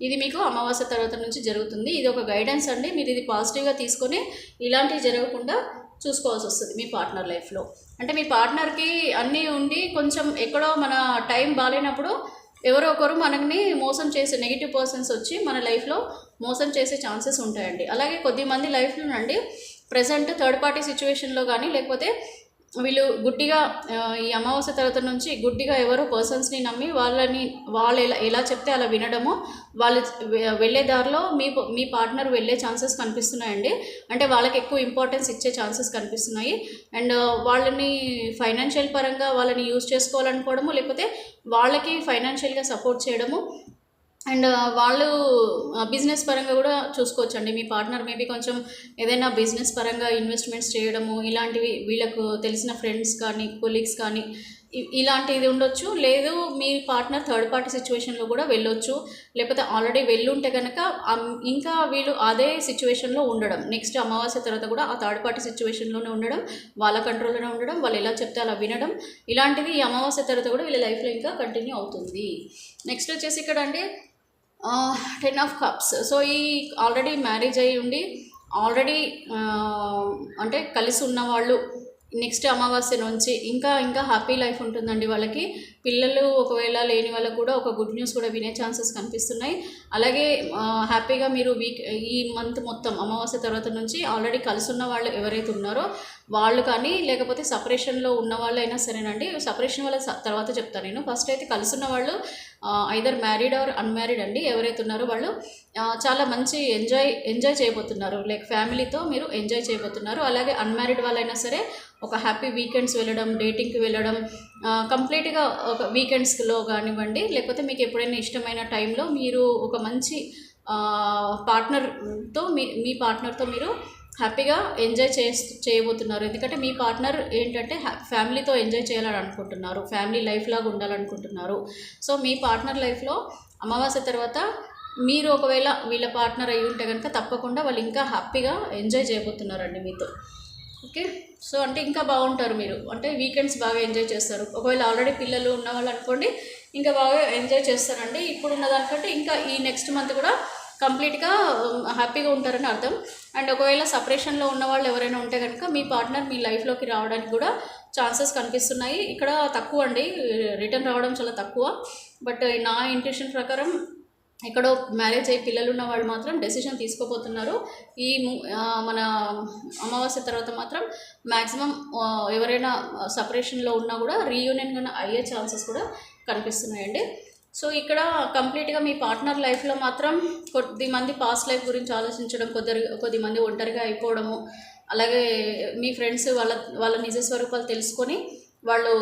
[SPEAKER 1] ఇది మీకు అమావాస్య తర్వాత నుంచి జరుగుతుంది. ఇది ఒక గైడెన్స్ అండి. మీరు ఇది పాజిటివ్గా తీసుకొని ఇలాంటివి జరగకుండా చూసుకోవాల్సి వస్తుంది మీ పార్ట్నర్ లైఫ్లో. అంటే మీ పార్ట్నర్కి అన్నీ ఉండి కొంచెం ఎక్కడో మన టైం బాగాలేనప్పుడు ఎవరో ఒకరు మనల్ని మోసం చేసే నెగిటివ్ పర్సన్స్ వచ్చి మన లైఫ్లో మోసం చేసే ఛాన్సెస్ ఉంటాయండి. అలాగే కొద్దిమంది లైఫ్లోనండి ప్రజెంట్ థర్డ్ పార్టీ సిచ్యువేషన్లో కానీ, లేకపోతే వీళ్ళు గుడ్డిగా ఈ అమావాస్య తర్వాత నుంచి గుడ్డిగా ఎవరో పర్సన్స్ని నమ్మి వాళ్ళు ఎలా చెప్తే అలా వినడము, వాళ్ళు వెళ్ళే దారిలో మీ పార్ట్నర్ వెళ్ళే ఛాన్సెస్ కనిపిస్తున్నాయండి. అంటే వాళ్ళకి ఎక్కువ ఇంపార్టెన్స్ ఇచ్చే ఛాన్సెస్ కనిపిస్తున్నాయి. అండ్ వాళ్ళని ఫైనాన్షియల్ పరంగా వాళ్ళని యూజ్ చేసుకోవాలనుకోవడము, లేకపోతే వాళ్ళకి ఫైనాన్షియల్గా సపోర్ట్ చేయడము, అండ్ వాళ్ళు బిజినెస్ పరంగా కూడా చూసుకోవచ్చండి. మీ పార్ట్నర్ మేబీ కొంచెం ఏదైనా బిజినెస్ పరంగా ఇన్వెస్ట్మెంట్స్ చేయడము, ఇలాంటివి వీళ్ళకు తెలిసిన ఫ్రెండ్స్ కానీ, కొలీగ్స్ కానీ ఇలాంటిది ఉండొచ్చు. లేదు మీ పార్ట్నర్ థర్డ్ పార్టీ సిచ్యువేషన్లో కూడా వెళ్ళొచ్చు. లేకపోతే ఆల్రెడీ వెళ్ళుంటే కనుక ఇంకా వీళ్ళు అదే సిచ్యువేషన్లో ఉండడం, నెక్స్ట్ అమావాస్య తర్వాత కూడా ఆ థర్డ్ పార్టీ సిచ్యువేషన్లోనే ఉండడం, వాళ్ళ కంట్రోల్లోనే ఉండడం, వాళ్ళు ఎలా చెప్తే అలా వినడం, ఇలాంటిది ఈ అమావాస్య తర్వాత కూడా వీళ్ళ లైఫ్లో ఇంకా కంటిన్యూ అవుతుంది. నెక్స్ట్ వచ్చేసి ఇక్కడ అంటే 10 ఆఫ్ కప్స్. సో ఈ ఆల్రెడీ మ్యారేజ్ అయ్యి ఉండి ఆల్రెడీ అంటే కలిసి ఉన్నవాళ్ళు నెక్స్ట్ అమావాస్య నుంచి ఇంకా ఇంకా హ్యాపీ లైఫ్ ఉంటుందండి వాళ్ళకి. పిల్లలు ఒకవేళ లేని వాళ్ళకు కూడా ఒక గుడ్ న్యూస్ కూడా వినే ఛాన్సెస్ కనిపిస్తున్నాయి. అలాగే హ్యాపీగా మీరు ఈ మంత్ మొత్తం అమావాస్య తర్వాత నుంచి ఆల్రెడీ కలిసి ఉన్న వాళ్ళు ఎవరైతే ఉన్నారో వాళ్ళు కానీ, లేకపోతే సపరేషన్లో ఉన్న వాళ్ళు అయినా సరేనండి. సపరేషన్ వాళ్ళ తర్వాత చెప్తాను నేను. ఫస్ట్ అయితే కలిసి ఉన్న వాళ్ళు ఐదర్ మ్యారీడ్ ఆర్ అన్మ్యారీడ్ అండి. ఎవరైతే ఉన్నారో వాళ్ళు చాలా మంచి ఎంజాయ్ చేయబోతున్నారు. లైక్ ఫ్యామిలీతో మీరు ఎంజాయ్ చేయబోతున్నారు. అలాగే అన్మ్యారీడ్ వాళ్ళైనా సరే ఒక హ్యాపీ వీకెండ్స్ వెళ్ళడం, డేటింగ్కి వెళ్ళడం, కంప్లీట్గా ఒక వీకెండ్స్లో కానివ్వండి, లేకపోతే మీకు ఎప్పుడైనా ఇష్టమైన టైంలో మీరు ఒక మంచి పార్ట్నర్తో మీ పార్ట్నర్తో మీరు హ్యాపీగా ఎంజాయ్ చేయబోతున్నారు. ఎందుకంటే మీ పార్ట్నర్ ఏంటంటే ఫ్యామిలీతో ఎంజాయ్ చేయాలని అనుకుంటున్నారు, ఫ్యామిలీ లైఫ్ లాగా ఉండాలనుకుంటున్నారు. సో మీ పార్ట్నర్ లైఫ్లో అమావాస్య తర్వాత మీరు ఒకవేళ వీళ్ళ పార్ట్నర్ అయ్యి ఉంటే కనుక తప్పకుండా వాళ్ళు ఇంకా హ్యాపీగా ఎంజాయ్ చేయబోతున్నారండి మీతో. ఓకే, సో అంటే ఇంకా బాగుంటారు మీరు, అంటే వీకెండ్స్ బాగా ఎంజాయ్ చేస్తారు. ఒకవేళ ఆల్రెడీ పిల్లలు ఉన్న వాళ్ళు అనుకోండి ఇంకా బాగా ఎంజాయ్ చేస్తారండి. ఇప్పుడున్న దానికంటే ఇంకా ఈ నెక్స్ట్ మంత్ కూడా కంప్లీట్గా హ్యాపీగా ఉంటారని అర్థం. అండ్ ఒకవేళ సపరేషన్లో ఉన్న వాళ్ళు ఎవరైనా ఉంటే కనుక మీ పార్ట్నర్ మీ లైఫ్లోకి రావడానికి కూడా ఛాన్సెస్ కనిపిస్తున్నాయి. ఇక్కడ తక్కువ అండి, రిటర్న్ రావడం చాలా తక్కువ. బట్ నా ఇంట్యూషన్ ప్రకారం ఎక్కడో మ్యారేజ్ అయ్యి పిల్లలు ఉన్న వాళ్ళు మాత్రం డెసిషన్ తీసుకోబోతున్నారు. ఈ మన అమావాస్య తర్వాత మాత్రం మ్యాక్సిమం ఎవరైనా సపరేషన్లో ఉన్నా కూడా రీయూనియన్ అయ్యే ఛాన్సెస్ కూడా కనిపిస్తున్నాయండి. సో ఇక్కడ కంప్లీట్గా మీ పార్ట్నర్ లైఫ్లో మాత్రం కొద్దిమంది పాస్ట్ లైఫ్ గురించి ఆలోచించడం, కొద్దిమంది ఒంటరిగా అయిపోవడము, అలాగే మీ ఫ్రెండ్స్ వాళ్ళ నిజ స్వరూపాలు తెలుసుకొని వాళ్ళు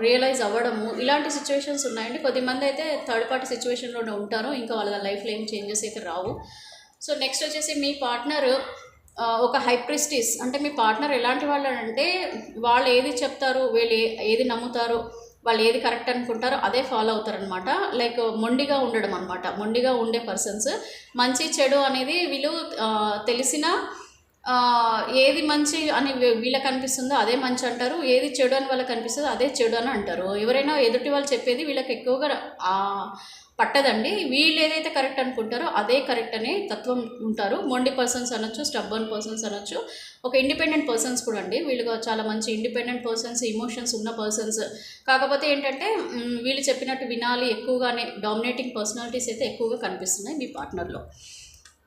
[SPEAKER 1] రియలైజ్ అవ్వడము, ఇలాంటి సిచ్యువేషన్స్ ఉన్నాయండి. కొద్దిమంది అయితే థర్డ్ పార్టీ సిచ్యువేషన్లోనే ఉంటారు, ఇంకా వాళ్ళ లైఫ్లో ఏం చేంజెస్ అయితే రావు. సో నెక్స్ట్ వచ్చేసి మీ పార్ట్నర్ ఒక హై ప్రిస్టిస్. అంటే మీ పార్ట్నర్ ఎలాంటి వాళ్ళు అంటే వాళ్ళు ఏది చెప్తారు, వీళ్ళు ఏది నమ్ముతారు, వాళ్ళు ఏది కరెక్ట్ అనుకుంటారో అదే ఫాలో అవుతారనమాట. లైక్ మొండిగా ఉండడం అనమాట. మొండిగా ఉండే పర్సన్స్. మంచి చెడు అనేది వీళ్ళు తెలిసిన ఏది మంచి అని వీళ్ళకి అనిపిస్తుందో అదే మంచి అంటారు, ఏది చెడు అని వాళ్ళకి అనిపిస్తుందో అదే చెడు అని అంటారు. ఎవరైనా ఎదుటి వాళ్ళు చెప్పేది వీళ్ళకి ఎక్కువగా పట్టదండి. వీళ్ళు ఏదైతే కరెక్ట్ అనుకుంటారో అదే కరెక్ట్ అనే తత్వం ఉంటారు. మొండి పర్సన్స్ అనొచ్చు, స్టబ్బర్న్ పర్సన్స్ అనొచ్చు, ఒక ఇండిపెండెంట్ పర్సన్స్ కూడా అండి. వీళ్ళు చాలా మంచి ఇండిపెండెంట్ పర్సన్స్, ఇమోషన్స్ ఉన్న పర్సన్స్. కాకపోతే ఏంటంటే వీళ్ళు చెప్పినట్టు వినాలి ఎక్కువగానే, డామినేటింగ్ పర్సనాలిటీస్ అయితే ఎక్కువగా కనిపిస్తున్నాయి మీ పార్ట్నర్లో.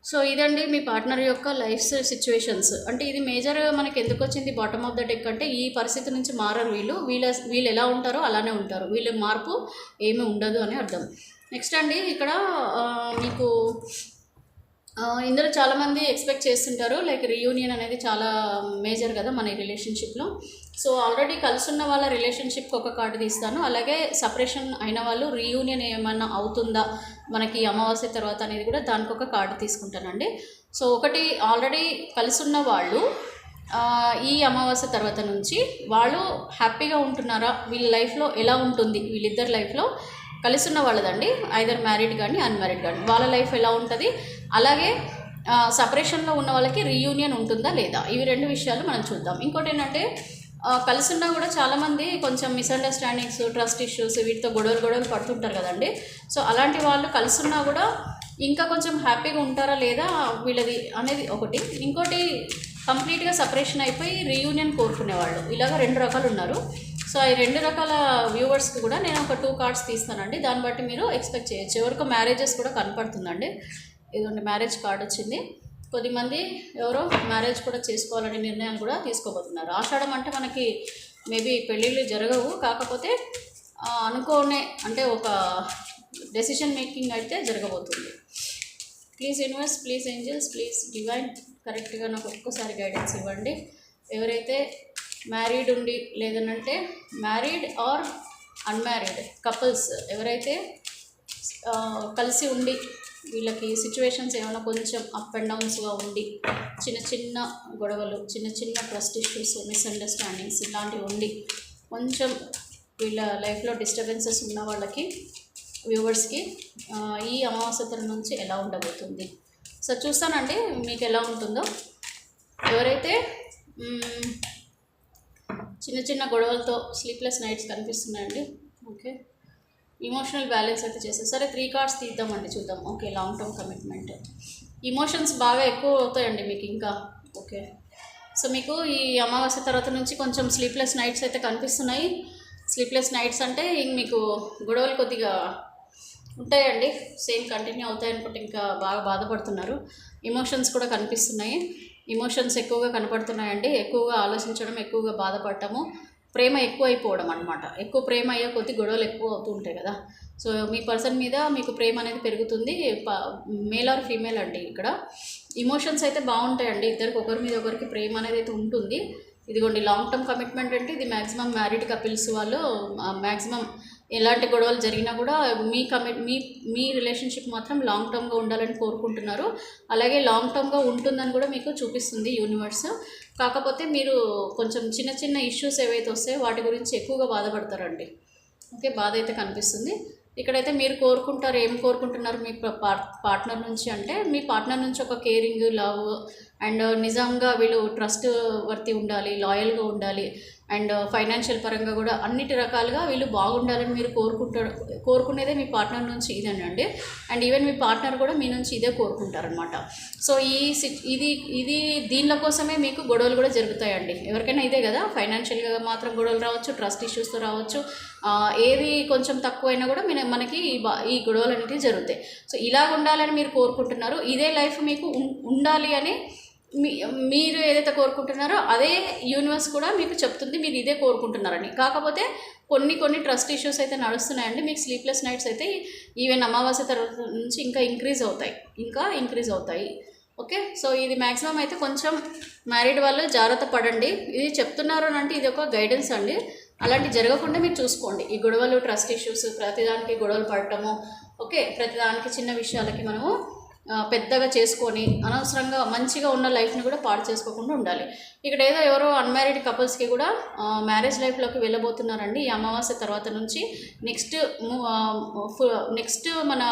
[SPEAKER 1] సో ఇదండి మీ పార్ట్నర్ యొక్క లైఫ్ సిచ్యువేషన్స్. అంటే ఇది మేజర్ మనకి ఎందుకు వచ్చింది బాటమ్ ఆఫ్ ద డెక్ అంటే ఈ పరిస్థితి నుంచి మారరు వీళ్ళు ఎలా ఉంటారో అలానే ఉంటారు. వీళ్ళ మార్పు ఏమీ ఉండదు అని అర్థం. నెక్స్ట్ అండి ఇక్కడ మీకు ఇందులో చాలామంది ఎక్స్పెక్ట్ చేస్తుంటారు లైక్ రీయూనియన్ అనేది చాలా మేజర్ కదా మన రిలేషన్షిప్లో. సో ఆల్రెడీ కలుసున్న వాళ్ళ రిలేషన్షిప్కి ఒక కార్డు తీస్తాను, అలాగే సపరేషన్ అయిన వాళ్ళు రీయూనియన్ ఏమన్నా అవుతుందా మనకి అమావాస్య తర్వాత అనేది కూడా దానికి ఒక కార్డు తీసుకుంటానండి. సో ఒకటి ఆల్రెడీ కలుసున్న వాళ్ళు ఈ అమావాస్య తర్వాత నుంచి వాళ్ళు హ్యాపీగా ఉంటున్నారా, వీళ్ళ లైఫ్లో ఎలా ఉంటుంది, వీళ్ళిద్దరి లైఫ్లో కలిసి ఉన్న వాళ్ళదండి, ఐదర్ మ్యారీడ్ కానీ అన్మ్యారీడ్ కానీ వాళ్ళ లైఫ్ ఎలా ఉంటుంది, అలాగే సపరేషన్లో ఉన్న వాళ్ళకి రీయూనియన్ ఉంటుందా లేదా, ఇవి రెండు విషయాలు మనం చూద్దాం. ఇంకోటి ఏంటంటే కలిసిన్నా కూడా చాలామంది కొంచెం మిస్అండర్స్టాండింగ్స్, ట్రస్ట్ ఇష్యూస్ వీటితో గొడవలు పడుతుంటారు కదండి. సో అలాంటి వాళ్ళు కలుసున్నా కూడా ఇంకా కొంచెం హ్యాపీగా ఉంటారా లేదా వీళ్ళది అనేది ఒకటి. ఇంకోటి కంప్లీట్గా సపరేషన్ అయిపోయి రీయూనియన్ కోరుకునేవాళ్ళు, ఇలాగ రెండు రకాలు ఉన్నారు. సో ఈ రెండు రకాల వ్యూవర్స్కి కూడా నేను ఒక 2 కార్డ్స్ తీస్తానండి. దాన్ని బట్టి మీరు ఎక్స్పెక్ట్ చేయొచ్చు. ఎవరికో మ్యారేజెస్ కూడా కనపడుతుందండి. ఇదండి మ్యారేజ్ కార్డ్ వచ్చింది. కొద్దిమంది ఎవరో మ్యారేజ్ కూడా చేసుకోవాలనే నిర్ణయాలు కూడా తీసుకోబోతున్నారు. ఆషాఢం అంటే మనకి మేబీ పెళ్ళిళ్ళు జరగవు, కాకపోతే అనుకోనే అంటే ఒక డెసిషన్ మేకింగ్ అయితే జరగబోతుంది. Please universe, please angels, please divine కరెక్ట్గా నాకు ఒక్కసారి గైడెన్స్ ఇవ్వండి. ఎవరైతే మ్యారీడ్ ఉండి లేదనంటే మ్యారీడ్ ఆర్ అన్మ్యారీడ్ కపుల్స్ ఎవరైతే కలిసి ఉండి వీళ్ళకి సిచ్యువేషన్స్ ఏమైనా కొంచెం అప్ అండ్ డౌన్స్గా ఉండి చిన్న గొడవలు, చిన్న ట్రస్ట్ ఇష్యూస్, మిస్అండర్స్టాండింగ్స్ ఇలాంటివి ఉండి కొంచెం వీళ్ళ లైఫ్లో డిస్టర్బెన్సెస్ ఉన్న వాళ్ళకి వ్యూవర్స్కి ఈ అమావాస్య తరం నుంచి ఎలా ఉండబోతుంది. సో చూస్తానండి మీకు ఎలా ఉంటుందో. ఎవరైతే చిన్న చిన్న గొడవలతో స్లీప్లెస్ నైట్స్ కనిపిస్తున్నాయండి, ఓకే, ఇమోషనల్ బ్యాలెన్స్ అయితే చేస్తారు. సరే 3 కార్డ్స్ తీద్దామండి, చూద్దాం. Okay, long term commitment, emotions బాగా ఎక్కువ అవుతాయండి మీకు ఇంకా. ఓకే, సో మీకు ఈ అమావాస్య తర్వాత నుంచి కొంచెం స్లీప్లెస్ నైట్స్ అయితే కనిపిస్తున్నాయి. స్లీప్లెస్ నైట్స్ అంటే మీకు గొడవలు కొద్దిగా ఉంటాయండి, సేమ్ కంటిన్యూ అవుతాయి అనుకుంటే ఇంకా బాగా బాధపడుతున్నారు. ఎమోషన్స్ కూడా కనిపిస్తున్నాయి, ఎమోషన్స్ ఎక్కువగా కనపడుతున్నాయండి. ఎక్కువగా ఆలోచించడం, ఎక్కువగా బాధపడటము, ప్రేమ ఎక్కువ అయిపోవడం అనమాట. ఎక్కువ ప్రేమ అయ్యే కొద్ది గొడవలు ఎక్కువ అవుతూ ఉంటాయి కదా. సో మీ పర్సన్ మీద మీకు ప్రేమ అనేది పెరుగుతుంది. మేల్ ఆర్ ఫీమేల్ అండి. ఇక్కడ ఇమోషన్స్ అయితే బాగుంటాయండి, ఇద్దరికి ఒకరి మీద ఒకరికి ప్రేమ అనేది అయితే ఉంటుంది. ఇదిగోండి లాంగ్ టర్మ్ కమిట్మెంట్ అంటే ఇది మ్యాక్సిమం మ్యారీడ్ కపిల్స్ వాళ్ళు మ్యాక్సిమం ఎలాంటి గొడవలు జరిగినా కూడా మీ రిలేషన్షిప్ మాత్రం లాంగ్ టర్మ్గా ఉండాలని కోరుకుంటున్నారు. అలాగే లాంగ్ టర్మ్గా ఉంటుందని కూడా మీకు చూపిస్తుంది యూనివర్స్. కాకపోతే మీరు కొంచెం చిన్న చిన్న ఇష్యూస్ ఏవైతే వస్తాయో వాటి గురించి ఎక్కువగా బాధపడతారండి. ఓకే, బాధ అయితే కనిపిస్తుంది. ఇక్కడైతే మీరు కోరుకుంటారు, ఏం కోరుకుంటున్నారు మీ పార్ట్నర్ నుంచి అంటే మీ పార్ట్నర్ నుంచి ఒక కేరింగ్, లవ్ అండ్ నిజంగా వీళ్ళు ట్రస్ట్ వర్తి ఉండాలి, లాయల్గా ఉండాలి అండ్ ఫైనాన్షియల్ పరంగా కూడా అన్నిటి రకాలుగా వీళ్ళు బాగుండాలని మీరు కోరుకునేదే మీ పార్ట్నర్ నుంచి ఇదేనండి. అండ్ ఈవెన్ మీ పార్ట్నర్ కూడా మీ నుంచి ఇదే కోరుకుంటారనమాట. సో ఇది దీనిల కోసమే మీకు గొడవలు కూడా జరుగుతాయండి. ఎవరికైనా ఇదే కదా, ఫైనాన్షియల్గా మాత్రం గొడవలు రావచ్చు, ట్రస్ట్ ఇష్యూస్తో రావచ్చు, ఏది కొంచెం తక్కువైనా కూడా మనకి ఈ గొడవలు అనేవి జరుగుతాయి. సో ఇలాగ ఉండాలని మీరు కోరుకుంటున్నారు, ఇదే లైఫ్ మీకు ఉండాలి అని మీరు ఏదైతే కోరుకుంటున్నారో అదే యూనివర్స్ కూడా మీకు చెప్తుంది మీరు ఇదే కోరుకుంటున్నారని. కాకపోతే కొన్ని ట్రస్ట్ ఇష్యూస్ అయితే నడుస్తున్నాయండి. మీకు స్లీప్లెస్ నైట్స్ అయితే ఈవెన్ అమావాస్య తర్వాత నుంచి ఇంకా ఇంక్రీజ్ అవుతాయి. ఓకే, సో ఇది మ్యాక్సిమం అయితే కొంచెం మ్యారీడ్ వాళ్ళు జాగ్రత్త పడండి. ఇది చెప్తున్నారు అంటే ఇది ఒక గైడెన్స్ అండి. అలాంటి జరగకుండా మీరు చూసుకోండి. ఈ గొడవలు, ట్రస్ట్ ఇష్యూస్, ప్రతిదానికి గొడవలు పడటము, ఓకే, ప్రతిదానికి చిన్న విషయాలకి మనము పెద్దగా చేసుకొని అనవసరంగా మంచిగా ఉన్న లైఫ్ని కూడా పాడు చేసుకోకుండా ఉండాలి. ఇక్కడ ఏదో ఎవరో అన్మ్యారీడ్ కపుల్స్కి కూడా మ్యారేజ్ లైఫ్లోకి వెళ్ళబోతున్నారండి ఈ అమావాస్య తర్వాత నుంచి. నెక్స్ట్ మన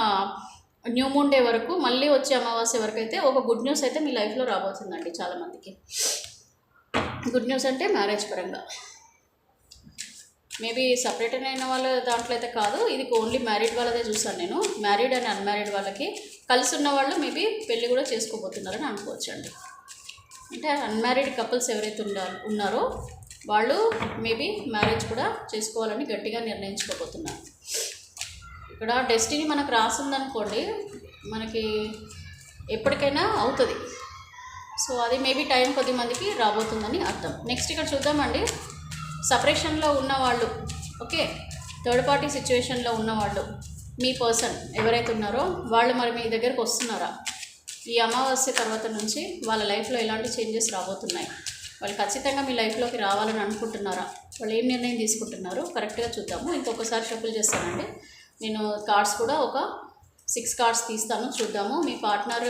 [SPEAKER 1] న్యూ మూన్ డే వరకు, మళ్ళీ వచ్చే అమావాస్య వరకు అయితే ఒక గుడ్ న్యూస్ అయితే మీ లైఫ్లో రాబోతుందండి. చాలామందికి గుడ్ న్యూస్ అంటే మ్యారేజ్ పరంగా, మేబీ సపరేట్ అయిన వాళ్ళ దాంట్లో అయితే కాదు, ఇది ఓన్లీ మ్యారీడ్ వాళ్ళదే చూసాను నేను. మ్యారీడ్ అండ్ అన్మ్యారీడ్ వాళ్ళకి కలిసి ఉన్న వాళ్ళు మేబీ పెళ్ళి కూడా చేసుకోబోతున్నారని అనుకోవచ్చు అండి. అంటే అన్మ్యారీడ్ కపుల్స్ ఎవరైతే ఉన్నారో వాళ్ళు మేబీ మ్యారేజ్ కూడా చేసుకోవాలని గట్టిగా నిర్ణయించుకోబోతున్నారు. ఇక్కడ డెస్టినీ మనకు రాసిందనుకోండి, మనకి ఎప్పటికైనా అవుతుంది. సో అది మేబీ టైం కొద్ది మందికి రాబోతుందని అర్థం. నెక్స్ట్ ఇక్కడ చూద్దామండి, సపరేషన్లో ఉన్నవాళ్ళు, ఓకే, థర్డ్ పార్టీ సిచ్యువేషన్లో ఉన్నవాళ్ళు, మీ పర్సన్ ఎవరైతే ఉన్నారో వాళ్ళు మరి మీ దగ్గరకు వస్తున్నారా? ఈ అమావాస్య తర్వాత నుంచి వాళ్ళ లైఫ్లో ఎలాంటి చేంజెస్ రాబోతున్నాయి? వాళ్ళు ఖచ్చితంగా మీ లైఫ్లోకి రావాలని అనుకుంటున్నారా? వాళ్ళు ఏం నిర్ణయం తీసుకుంటున్నారు? కరెక్ట్గా చూద్దాము. ఇంకొకసారి షఫుల్ చేస్తానండి. నేను కార్డ్స్ కూడా ఒక 6 కార్డ్స్ తీస్తాను, చూద్దాము. మీ పార్ట్నర్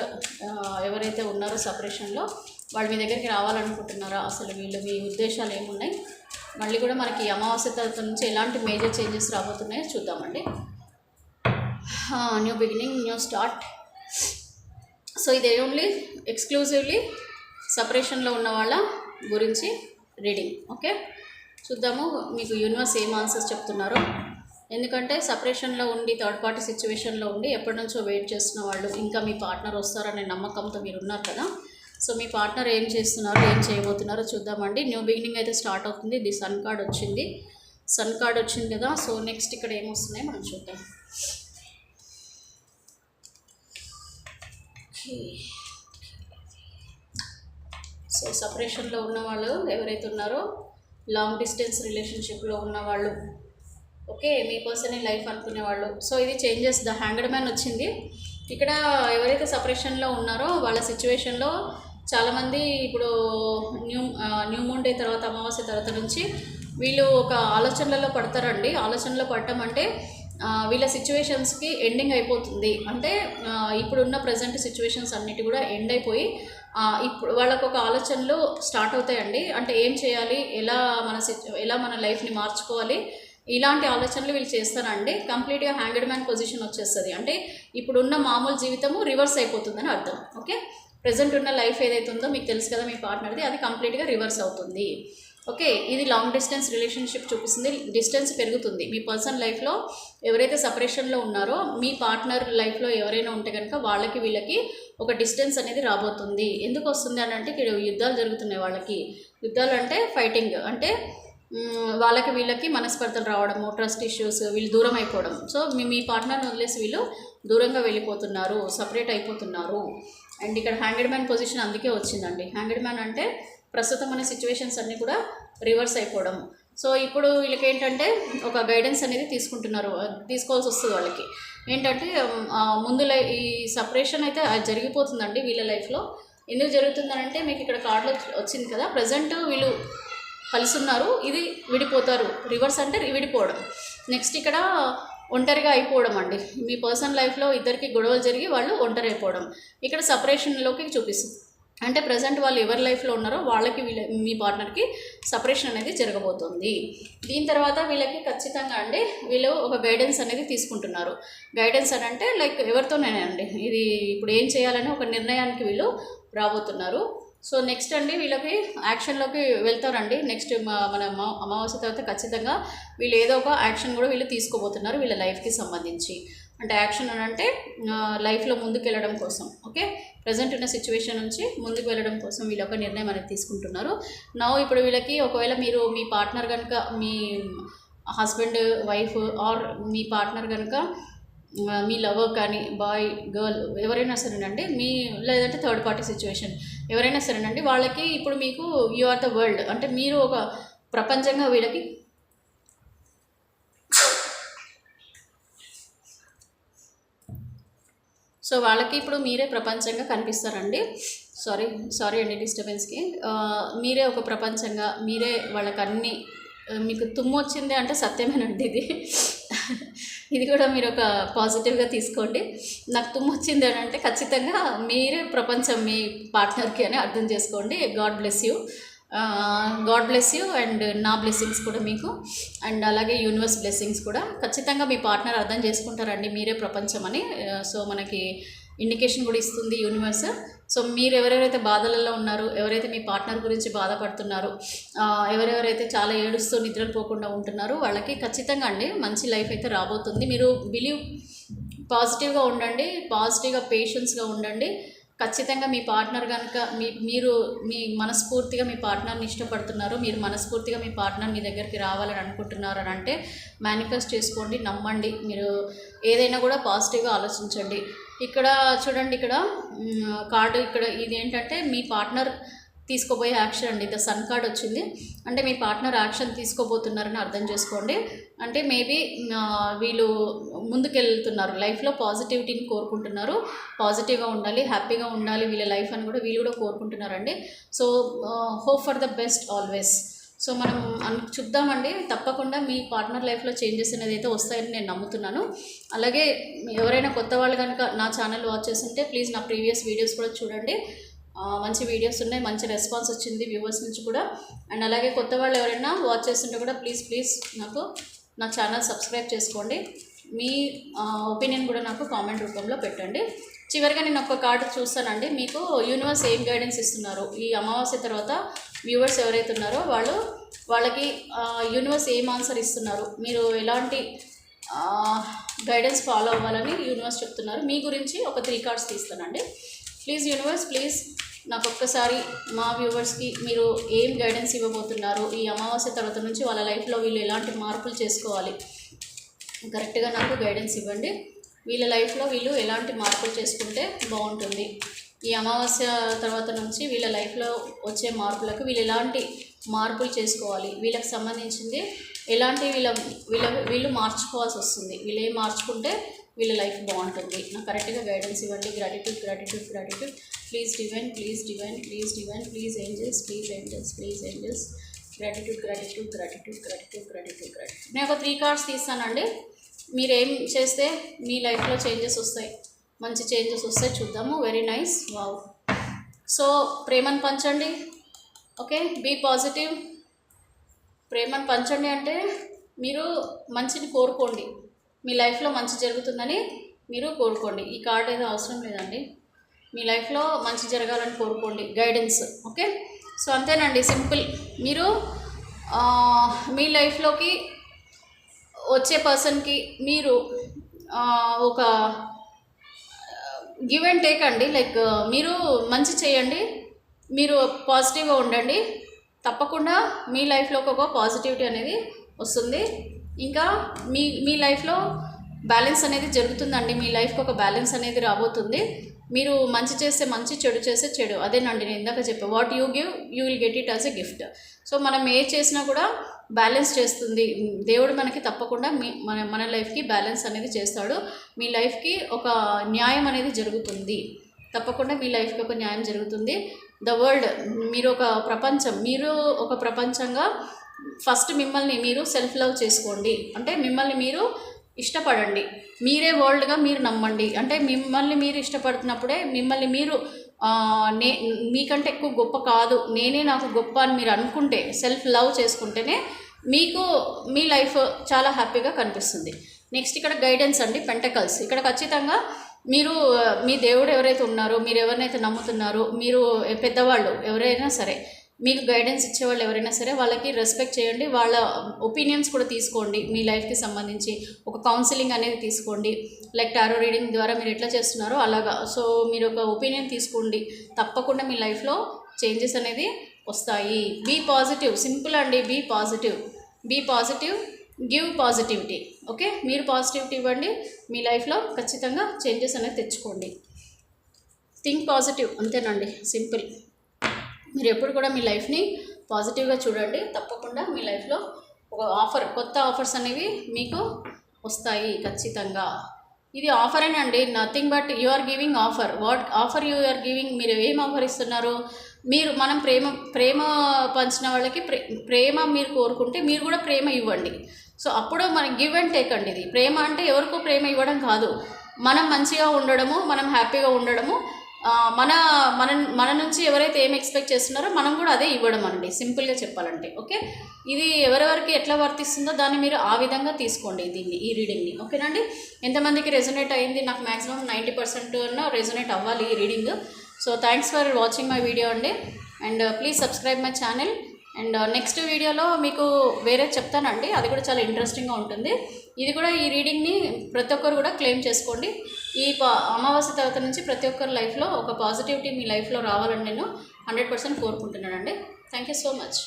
[SPEAKER 1] ఎవరైతే ఉన్నారో సపరేషన్లో వాళ్ళు మీ దగ్గరికి రావాలనుకుంటున్నారా? అసలు వీళ్ళు మీ ఉద్దేశాలు ఏమున్నాయి? మళ్ళీ కూడా మనకి అమావాస్య తర్వాత నుంచి ఎలాంటి మేజర్ చేంజెస్ రాబోతున్నాయో చూద్దామండి. New beginning, new start. So ఇది ఓన్లీ ఎక్స్క్లూజివ్లీ సపరేషన్లో ఉన్న వాళ్ళ గురించి రీడింగ్. ఓకే, చూద్దాము మీకు యూనివర్స్ ఏం ఆన్సర్స్ చెప్తున్నారో. ఎందుకంటే సపరేషన్లో ఉండి, థర్డ్ పార్టీ సిచ్యువేషన్లో ఉండి ఎప్పటి నుంచో వెయిట్ చేస్తున్న వాళ్ళు, ఇంకా మీ పార్ట్నర్ వస్తారనే నమ్మకంతో మీరు ఉన్నారు కదా. సో మీ పార్ట్నర్ ఏం చేస్తున్నారు, ఏం చేయబోతున్నారో చూద్దామండి. న్యూ బిగినింగ్ అయితే స్టార్ట్ అవుతుంది. ఇది సన్ కార్డ్ వచ్చింది కదా. సో నెక్స్ట్ ఇక్కడ ఏమొస్తున్నాయి మనం చూద్దాం. సో సపరేషన్లో ఉన్నవాళ్ళు ఎవరైతే ఉన్నారో, లాంగ్ డిస్టెన్స్ రిలేషన్షిప్లో ఉన్నవాళ్ళు, ఓకే, మీ పర్సన్ లైఫ్ అనుకునేవాళ్ళు. సో ఇది చేంజెస్, ద హ్యాంగ్డ్ మ్యాన్ వచ్చింది. ఇక్కడ ఎవరైతే సపరేషన్లో ఉన్నారో వాళ్ళ సిచ్యువేషన్లో చాలామంది ఇప్పుడు న్యూ మూన్ డే తర్వాత, అమావాస్య తర్వాత నుంచి వీళ్ళు ఒక ఆలోచనలలో పడతారండి. ఆలోచనలో పడటం అంటే వీళ్ళ సిచ్యువేషన్స్కి ఎండింగ్ అయిపోతుంది. అంటే ఇప్పుడున్న ప్రజెంట్ సిచ్యువేషన్స్ అన్నిటి కూడా ఎండ్ అయిపోయి ఇప్పుడు వాళ్ళకు ఒక ఆలోచనలు స్టార్ట్ అవుతాయండి. అంటే ఏం చేయాలి, ఎలా మన లైఫ్ని మార్చుకోవాలి, ఇలాంటి ఆలోచనలు వీళ్ళు చేస్తారండి. కంప్లీట్గా హ్యాంగ్డ్ మ్యాన్ పొజిషన్ వచ్చేస్తుంది. అంటే ఇప్పుడున్న మామూలు జీవితము రివర్స్ అయిపోతుందని అర్థం. ఓకే, ప్రజెంట్ ఉన్న లైఫ్ ఏదైతే ఉందో మీకు తెలుసు కదా మీ పార్ట్నర్ది, అది కంప్లీట్గా రివర్స్ అవుతుంది. ఓకే, ఇది లాంగ్ డిస్టెన్స్ రిలేషన్షిప్ చూపిస్తుంది. డిస్టెన్స్ పెరుగుతుంది. మీ పర్సన్ లైఫ్లో ఎవరైతే సపరేషన్లో ఉన్నారో మీ పార్ట్నర్ లైఫ్లో ఎవరైనా ఉంటే కనుక వాళ్ళకి వీళ్ళకి ఒక డిస్టెన్స్ అనేది రాబోతుంది. ఎందుకు వస్తుంది అని అంటే ఇక్కడ యుద్ధాలు జరుగుతున్నాయి. వాళ్ళకి యుద్ధాలు అంటే ఫైటింగ్, అంటే వాళ్ళకి వీళ్ళకి మనస్పర్ధలు రావడము, ట్రస్ట్ ఇష్యూస్, వీళ్ళు దూరం అయిపోవడం. సో మీ పార్ట్నర్ని వదిలేసి వీళ్ళు దూరంగా వెళ్ళిపోతున్నారు, సపరేట్ అయిపోతున్నారు. అండ్ ఇక్కడ హ్యాంగ్డ్ మ్యాన్ పొజిషన్ అందుకే వచ్చిందండి. హ్యాంగ్డ్ మ్యాన్ అంటే ప్రస్తుతం ఉన్న సిచ్యువేషన్స్ అన్నీ కూడా రివర్స్ అయిపోవడం. సో ఇప్పుడు వీళ్ళకి ఏంటంటే ఒక గైడెన్స్ అనేది తీసుకోవాల్సి వస్తుంది. వాళ్ళకి ఏంటంటే ముందు ఈ సపరేషన్ అయితే జరిగిపోతుందండి వీళ్ళ లైఫ్లో. ఎందుకు జరుగుతుందనంటే మీకు ఇక్కడ కార్డులో వచ్చింది కదా, ప్రజెంట్ వీళ్ళు కలిసి ఉన్నారు, ఇది విడిపోతారు. రివర్స్ అంటే విడిపోవడం. నెక్స్ట్ ఇక్కడ ఒంటరిగా అయిపోవడం అండి. మీ పర్సనల్ లైఫ్లో ఇద్దరికి గొడవలు జరిగి వాళ్ళు ఒంటరి అయిపోవడం ఇక్కడ సపరేషన్లోకి చూపిస్తుంది. అంటే ప్రజెంట్ వాళ్ళు ఎవరి లైఫ్లో ఉన్నారో వాళ్ళకి మీ పార్ట్నర్కి సపరేషన్ అనేది జరగబోతుంది. దీని తర్వాత వీళ్ళకి ఖచ్చితంగా అండి వీళ్ళు ఒక గైడెన్స్ అనేది తీసుకుంటున్నారు. గైడెన్స్ అని అంటే లైక్ ఎవరితోనైనా అండి, ఇది ఇప్పుడు ఏం చేయాలని ఒక నిర్ణయానికి వీళ్ళు రాబోతున్నారు. సో నెక్స్ట్ అండి వీళ్ళకి యాక్షన్లోకి వెళ్తారండి. నెక్స్ట్ మన అమావాస్య తర్వాత ఖచ్చితంగా వీళ్ళు ఏదో ఒక యాక్షన్ కూడా వీళ్ళు తీసుకోబోతున్నారు వీళ్ళ లైఫ్కి సంబంధించి. అంటే యాక్షన్ అని అంటే లైఫ్లో ముందుకు వెళ్ళడం కోసం. ఓకే, ప్రజెంట్ ఉన్న సిచ్యువేషన్ నుంచి ముందుకు వెళ్ళడం కోసం వీళ్ళు ఒక నిర్ణయం అనేది తీసుకుంటున్నారు. ఇప్పుడు వీళ్ళకి ఒకవేళ మీరు మీ పార్ట్నర్ కనుక మీ హస్బెండ్ వైఫ్ ఆర్ మీ పార్ట్నర్ కనుక మీ లవర్ కానీ బాయ్ గర్ల్ ఎవరైనా సరేనండి, లేదంటే థర్డ్ పార్టీ సిచ్యువేషన్ ఎవరైనా సరేనండి, వాళ్ళకి ఇప్పుడు మీకు యు ఆర్ ద వరల్డ్, అంటే మీరు ఒక ప్రపంచంగా వీళ్ళకి సో వాళ్ళకి ఇప్పుడు మీరే ప్రపంచంగా కనిపిస్తారండి. సారీ అండి డిస్టర్బెన్స్కి. మీరే ఒక ప్రపంచంగా, మీరే వాళ్ళకి అన్నీ. మీకు తుమ్ము వచ్చింది అంటే సత్యమేనండి ఇది కూడా మీరు ఒక పాజిటివ్గా తీసుకోండి. నాకు తుమ్ము వచ్చింది అని అంటే ఖచ్చితంగా మీరే ప్రపంచం మీ పార్ట్నర్కి అని అర్థం చేసుకోండి. గాడ్ బ్లెస్ యూ అండ్ నా బ్లెస్సింగ్స్ కూడా మీకు, అండ్ అలాగే యూనివర్స్ బ్లెస్సింగ్స్ కూడా ఖచ్చితంగా మీ పార్ట్నర్ అర్థం చేసుకుంటారండి మీరే ప్రపంచం అని. సో మనకి ఇండికేషన్ కూడా ఇస్తుంది యూనివర్స్. సో మీరు ఎవరెవరైతే బాధలలో ఉన్నారో, ఎవరైతే మీ పార్ట్నర్ గురించి బాధపడుతున్నారో, ఎవరెవరైతే చాలా ఏడుస్తూ నిద్రలు పోకుండా ఉంటున్నారో వాళ్ళకి ఖచ్చితంగా అండి మంచి లైఫ్ అయితే రాబోతుంది. మీరు పాజిటివ్గా ఉండండి, పాజిటివ్గా పేషెన్స్గా ఉండండి. ఖచ్చితంగా మీ పార్ట్నర్ కనుక మీరు మనస్ఫూర్తిగా మీ పార్ట్నర్ని ఇష్టపడుతున్నారు, మీరు మనస్ఫూర్తిగా మీ పార్ట్నర్ మీ దగ్గరికి రావాలని అనుకుంటున్నారు అని అంటే మేనిఫెస్ట్ చేసుకోండి, నమ్మండి. మీరు ఏదైనా కూడా పాజిటివ్గా ఆలోచించండి. ఇక్కడ చూడండి, ఇక్కడ కార్డు ఇక్కడ ఇది ఏంటంటే మీ పార్ట్నర్ తీసుకోబోయే యాక్షన్ అండి. ద సన్ కార్డ్ వచ్చింది అంటే మీ పార్ట్నర్ యాక్షన్ తీసుకోబోతున్నారని అర్థం చేసుకోండి. అంటే మేబీ వీళ్ళు ముందుకెళ్తున్నారు లైఫ్లో, పాజిటివిటీని కోరుకుంటున్నారు, పాజిటివ్గా ఉండాలి, హ్యాపీగా ఉండాలి వీళ్ళ లైఫ్ అని కూడా వీళ్ళు కూడా కోరుకుంటున్నారండి. So hope for the best always. So మనం చూద్దామండి, తప్పకుండా మీ పార్ట్నర్ లైఫ్లో చేంజెస్ అనేది అయితే వస్తాయని నేను నమ్ముతున్నాను. అలాగే ఎవరైనా కొత్త వాళ్ళు కనుక నా ఛానల్ వాచ్ చేస్తుంటే ప్లీజ్ నా ప్రీవియస్ వీడియోస్ కూడా చూడండి. మంచి వీడియోస్ ఉన్నాయి, మంచి రెస్పాన్స్ వచ్చింది వ్యూవర్స్ నుంచి కూడా. అండ్ అలాగే కొత్త వాళ్ళు ఎవరైనా వాచ్ చేస్తుంటే కూడా ప్లీజ్ నాకు నా ఛానల్ సబ్స్క్రైబ్ చేసుకోండి. మీ ఒపీనియన్ కూడా నాకు కామెంట్ రూపంలో పెట్టండి. చివరిగా నేను ఒక కార్డు చూస్తానండి. మీకు యూనివర్స్ ఏం గైడెన్స్ ఇస్తున్నారు ఈ అమావాస్య తర్వాత వ్యూవర్స్ ఎవరైతే ఉన్నారో వాళ్ళకి యూనివర్స్ ఏం ఆన్సర్ ఇస్తున్నారు, మీరు ఎలాంటి గైడెన్స్ ఫాలో అవ్వాలని యూనివర్స్ చెప్తున్నారు మీ గురించి ఒక 3 కార్డ్స్ తీస్తానండి. ప్లీజ్ యూనివర్స్, ప్లీజ్ నాకు ఒక్కసారి మా వ్యూవర్స్కి మీరు ఏం గైడెన్స్ ఇవ్వబోతున్నారు, ఈ అమావాస్య తర్వాత నుంచి వాళ్ళ లైఫ్లో వీళ్ళు ఎలాంటి మార్పులు చేసుకోవాలి, కరెక్ట్గా నాకు గైడెన్స్ ఇవ్వండి. వీళ్ళ లైఫ్లో వీళ్ళు ఎలాంటి మార్పులు చేసుకుంటే బాగుంటుంది, ఈ అమావాస్య తర్వాత నుంచి వీళ్ళ లైఫ్లో వచ్చే మార్పులకు వీళ్ళు ఎలాంటి మార్పులు చేసుకోవాలి, వీళ్ళకి సంబంధించింది ఎలాంటి వీళ్ళు మార్చుకోవాల్సి వస్తుంది, వీళ్ళు ఏం మార్చుకుంటే వీళ్ళ లైఫ్ బాగుంటుంది. నాకు కరెక్ట్గా గైడెన్స్ ఇవ్వండి. Gratitude. Please divine, please angels. Gratitude. నేను ఒక 3 కార్డ్స్ తీస్తానండి. మీరు ఏం చేస్తే మీ లైఫ్లో చేంజెస్ వస్తాయి, మంచి చేంజెస్ వస్తాయి చూద్దాము. Very nice, wow. సో ప్రేమను పంచండి. Okay, be positive. ప్రేమను పంచండి అంటే మీరు మంచిని కోరుకోండి, మీ లైఫ్లో మంచి జరుగుతుందని మీరు కోరుకోండి. ఈ కార్డ్ ఏదో అవసరం లేదండి, మీ లైఫ్లో మంచి జరగాలని కోరుకోండి, గైడెన్స్. ఓకే, సో అంతేనండి, సింపుల్. మీరు మీ లైఫ్లోకి వచ్చే పర్సన్కి మీరు ఒక గివ్ అండ్ టేక్ అండి. లైక్ మీరు మంచి చేయండి, మీరు పాజిటివ్గా ఉండండి, తప్పకుండా మీ లైఫ్లోకి ఒక పాజిటివిటీ అనేది వస్తుంది. ఇంకా మీ లైఫ్లో బ్యాలెన్స్ అనేది జరుగుతుందండి, మీ లైఫ్కి ఒక బ్యాలెన్స్ అనేది రాబోతుంది. మీరు మంచి చేస్తే మంచి, చెడు చేస్తే చెడు. అదేనండి నేను ఇందాక చెప్పాను, what you give you will get it as a gift. So మనం ఏ చేసినా కూడా బ్యాలెన్స్ చేస్తుంది దేవుడు మనకి, తప్పకుండా మన లైఫ్కి బ్యాలెన్స్ అనేది చేస్తాడు. మీ లైఫ్కి ఒక న్యాయం అనేది జరుగుతుంది, తప్పకుండా మీ లైఫ్కి ఒక న్యాయం జరుగుతుంది. ద వరల్డ్, మీరు ఒక ప్రపంచంగా ఫస్ట్ మిమ్మల్ని మీరు సెల్ఫ్ లవ్ చేసుకోండి. అంటే మిమ్మల్ని మీరు ఇష్టపడండి, మీరే వరల్డ్గా మీరు నమ్మండి. అంటే మిమ్మల్ని మీరు ఇష్టపడుతున్నప్పుడే మిమ్మల్ని మీరు మీకంటే ఎక్కువ గొప్ప కాదు, నేనే నాకు గొప్ప అని మీరు అనుకుంటే, సెల్ఫ్ లవ్ చేసుకుంటేనే మీకు మీ లైఫ్ చాలా హ్యాపీగా కనిపిస్తుంది. నెక్స్ట్ ఇక్కడ గైడెన్స్ అండి, పెంటకల్స్. ఇక్కడ ఖచ్చితంగా మీరు మీ దేవుడు ఎవరైతే ఉన్నారో, మీరు ఎవరినైతే నమ్ముతున్నారో, మీరు పెద్దవాళ్ళు ఎవరైనా సరే, మీకు గైడెన్స్ ఇచ్చేవాళ్ళు ఎవరైనా సరే, వాళ్ళకి రెస్పెక్ట్ చేయండి, వాళ్ళ ఒపీనియన్స్ కూడా తీసుకోండి. మీ లైఫ్కి సంబంధించి ఒక కౌన్సిలింగ్ అనేది తీసుకోండి, లైక్ టారో రీడింగ్ ద్వారా మీరు ఎట్లా చేస్తున్నారో అలాగా. సో మీరు ఒక ఒపీనియన్ తీసుకోండి, తప్పకుండా మీ లైఫ్లో చేంజెస్ అనేది వస్తాయి. బీ పాజిటివ్, సింపుల్ అండి, be positive, give positivity. Okay, మీరు పాజిటివిటీ ఇవ్వండి, మీ లైఫ్లో ఖచ్చితంగా చేంజెస్ అనేది తెచ్చుకోండి. థింక్ పాజిటివ్, అంతేనండి, సింపుల్. మీరు ఎప్పుడు కూడా మీ లైఫ్ని పాజిటివ్గా చూడండి, తప్పకుండా మీ లైఫ్లో ఒక కొత్త ఆఫర్స్ అనేవి మీకు వస్తాయి ఖచ్చితంగా. ఇది ఆఫరేనండి, nothing but you are giving offer. What offer you are giving? మీరు ఏం ఆఫర్ ఇస్తున్నారు? మనం ప్రేమ పంచిన వాళ్ళకి ప్రేమ మీరు కోరుకుంటే మీరు కూడా ప్రేమ ఇవ్వండి. సో అప్పుడు మనం గివ్ అండ్ టేక్ అండి. ఇది ప్రేమ అంటే ఎవరికో ప్రేమ ఇవ్వడం కాదు, మనం మంచిగా ఉండడము, మనం హ్యాపీగా ఉండడము, మన నుంచి ఎవరైతే ఏం ఎక్స్పెక్ట్ చేస్తున్నారో మనం కూడా అదే ఇవ్వడం అండి, సింపుల్గా చెప్పాలంటే. ఓకే, ఇది ఎవరెవరికి ఎట్లా వర్తిస్తుందో దాన్ని మీరు ఆ విధంగా తీసుకోండి ఈ రీడింగ్ని. ఓకేనండి, ఎంతమందికి రెజొనేట్ అయింది? నాకు మ్యాక్సిమం 90% రెజొనేట్ అవ్వాలి ఈ reading. So thanks for watching my video అండి, and please subscribe my channel. And next వీడియోలో మీకు వేరే చెప్తానండి, అది కూడా చాలా ఇంట్రెస్టింగ్గా ఉంటుంది. ఇది కూడా, ఈ రీడింగ్ని ప్రతి ఒక్కరు కూడా క్లెయిమ్ చేసుకోండి. ఈ అమావాస్య తర్వాత నుంచి ప్రతి ఒక్కరి లైఫ్లో ఒక పాజిటివిటీ మీ లైఫ్లో రావాలని నేను 100% కోరుకుంటున్నానండి. Thank you so much.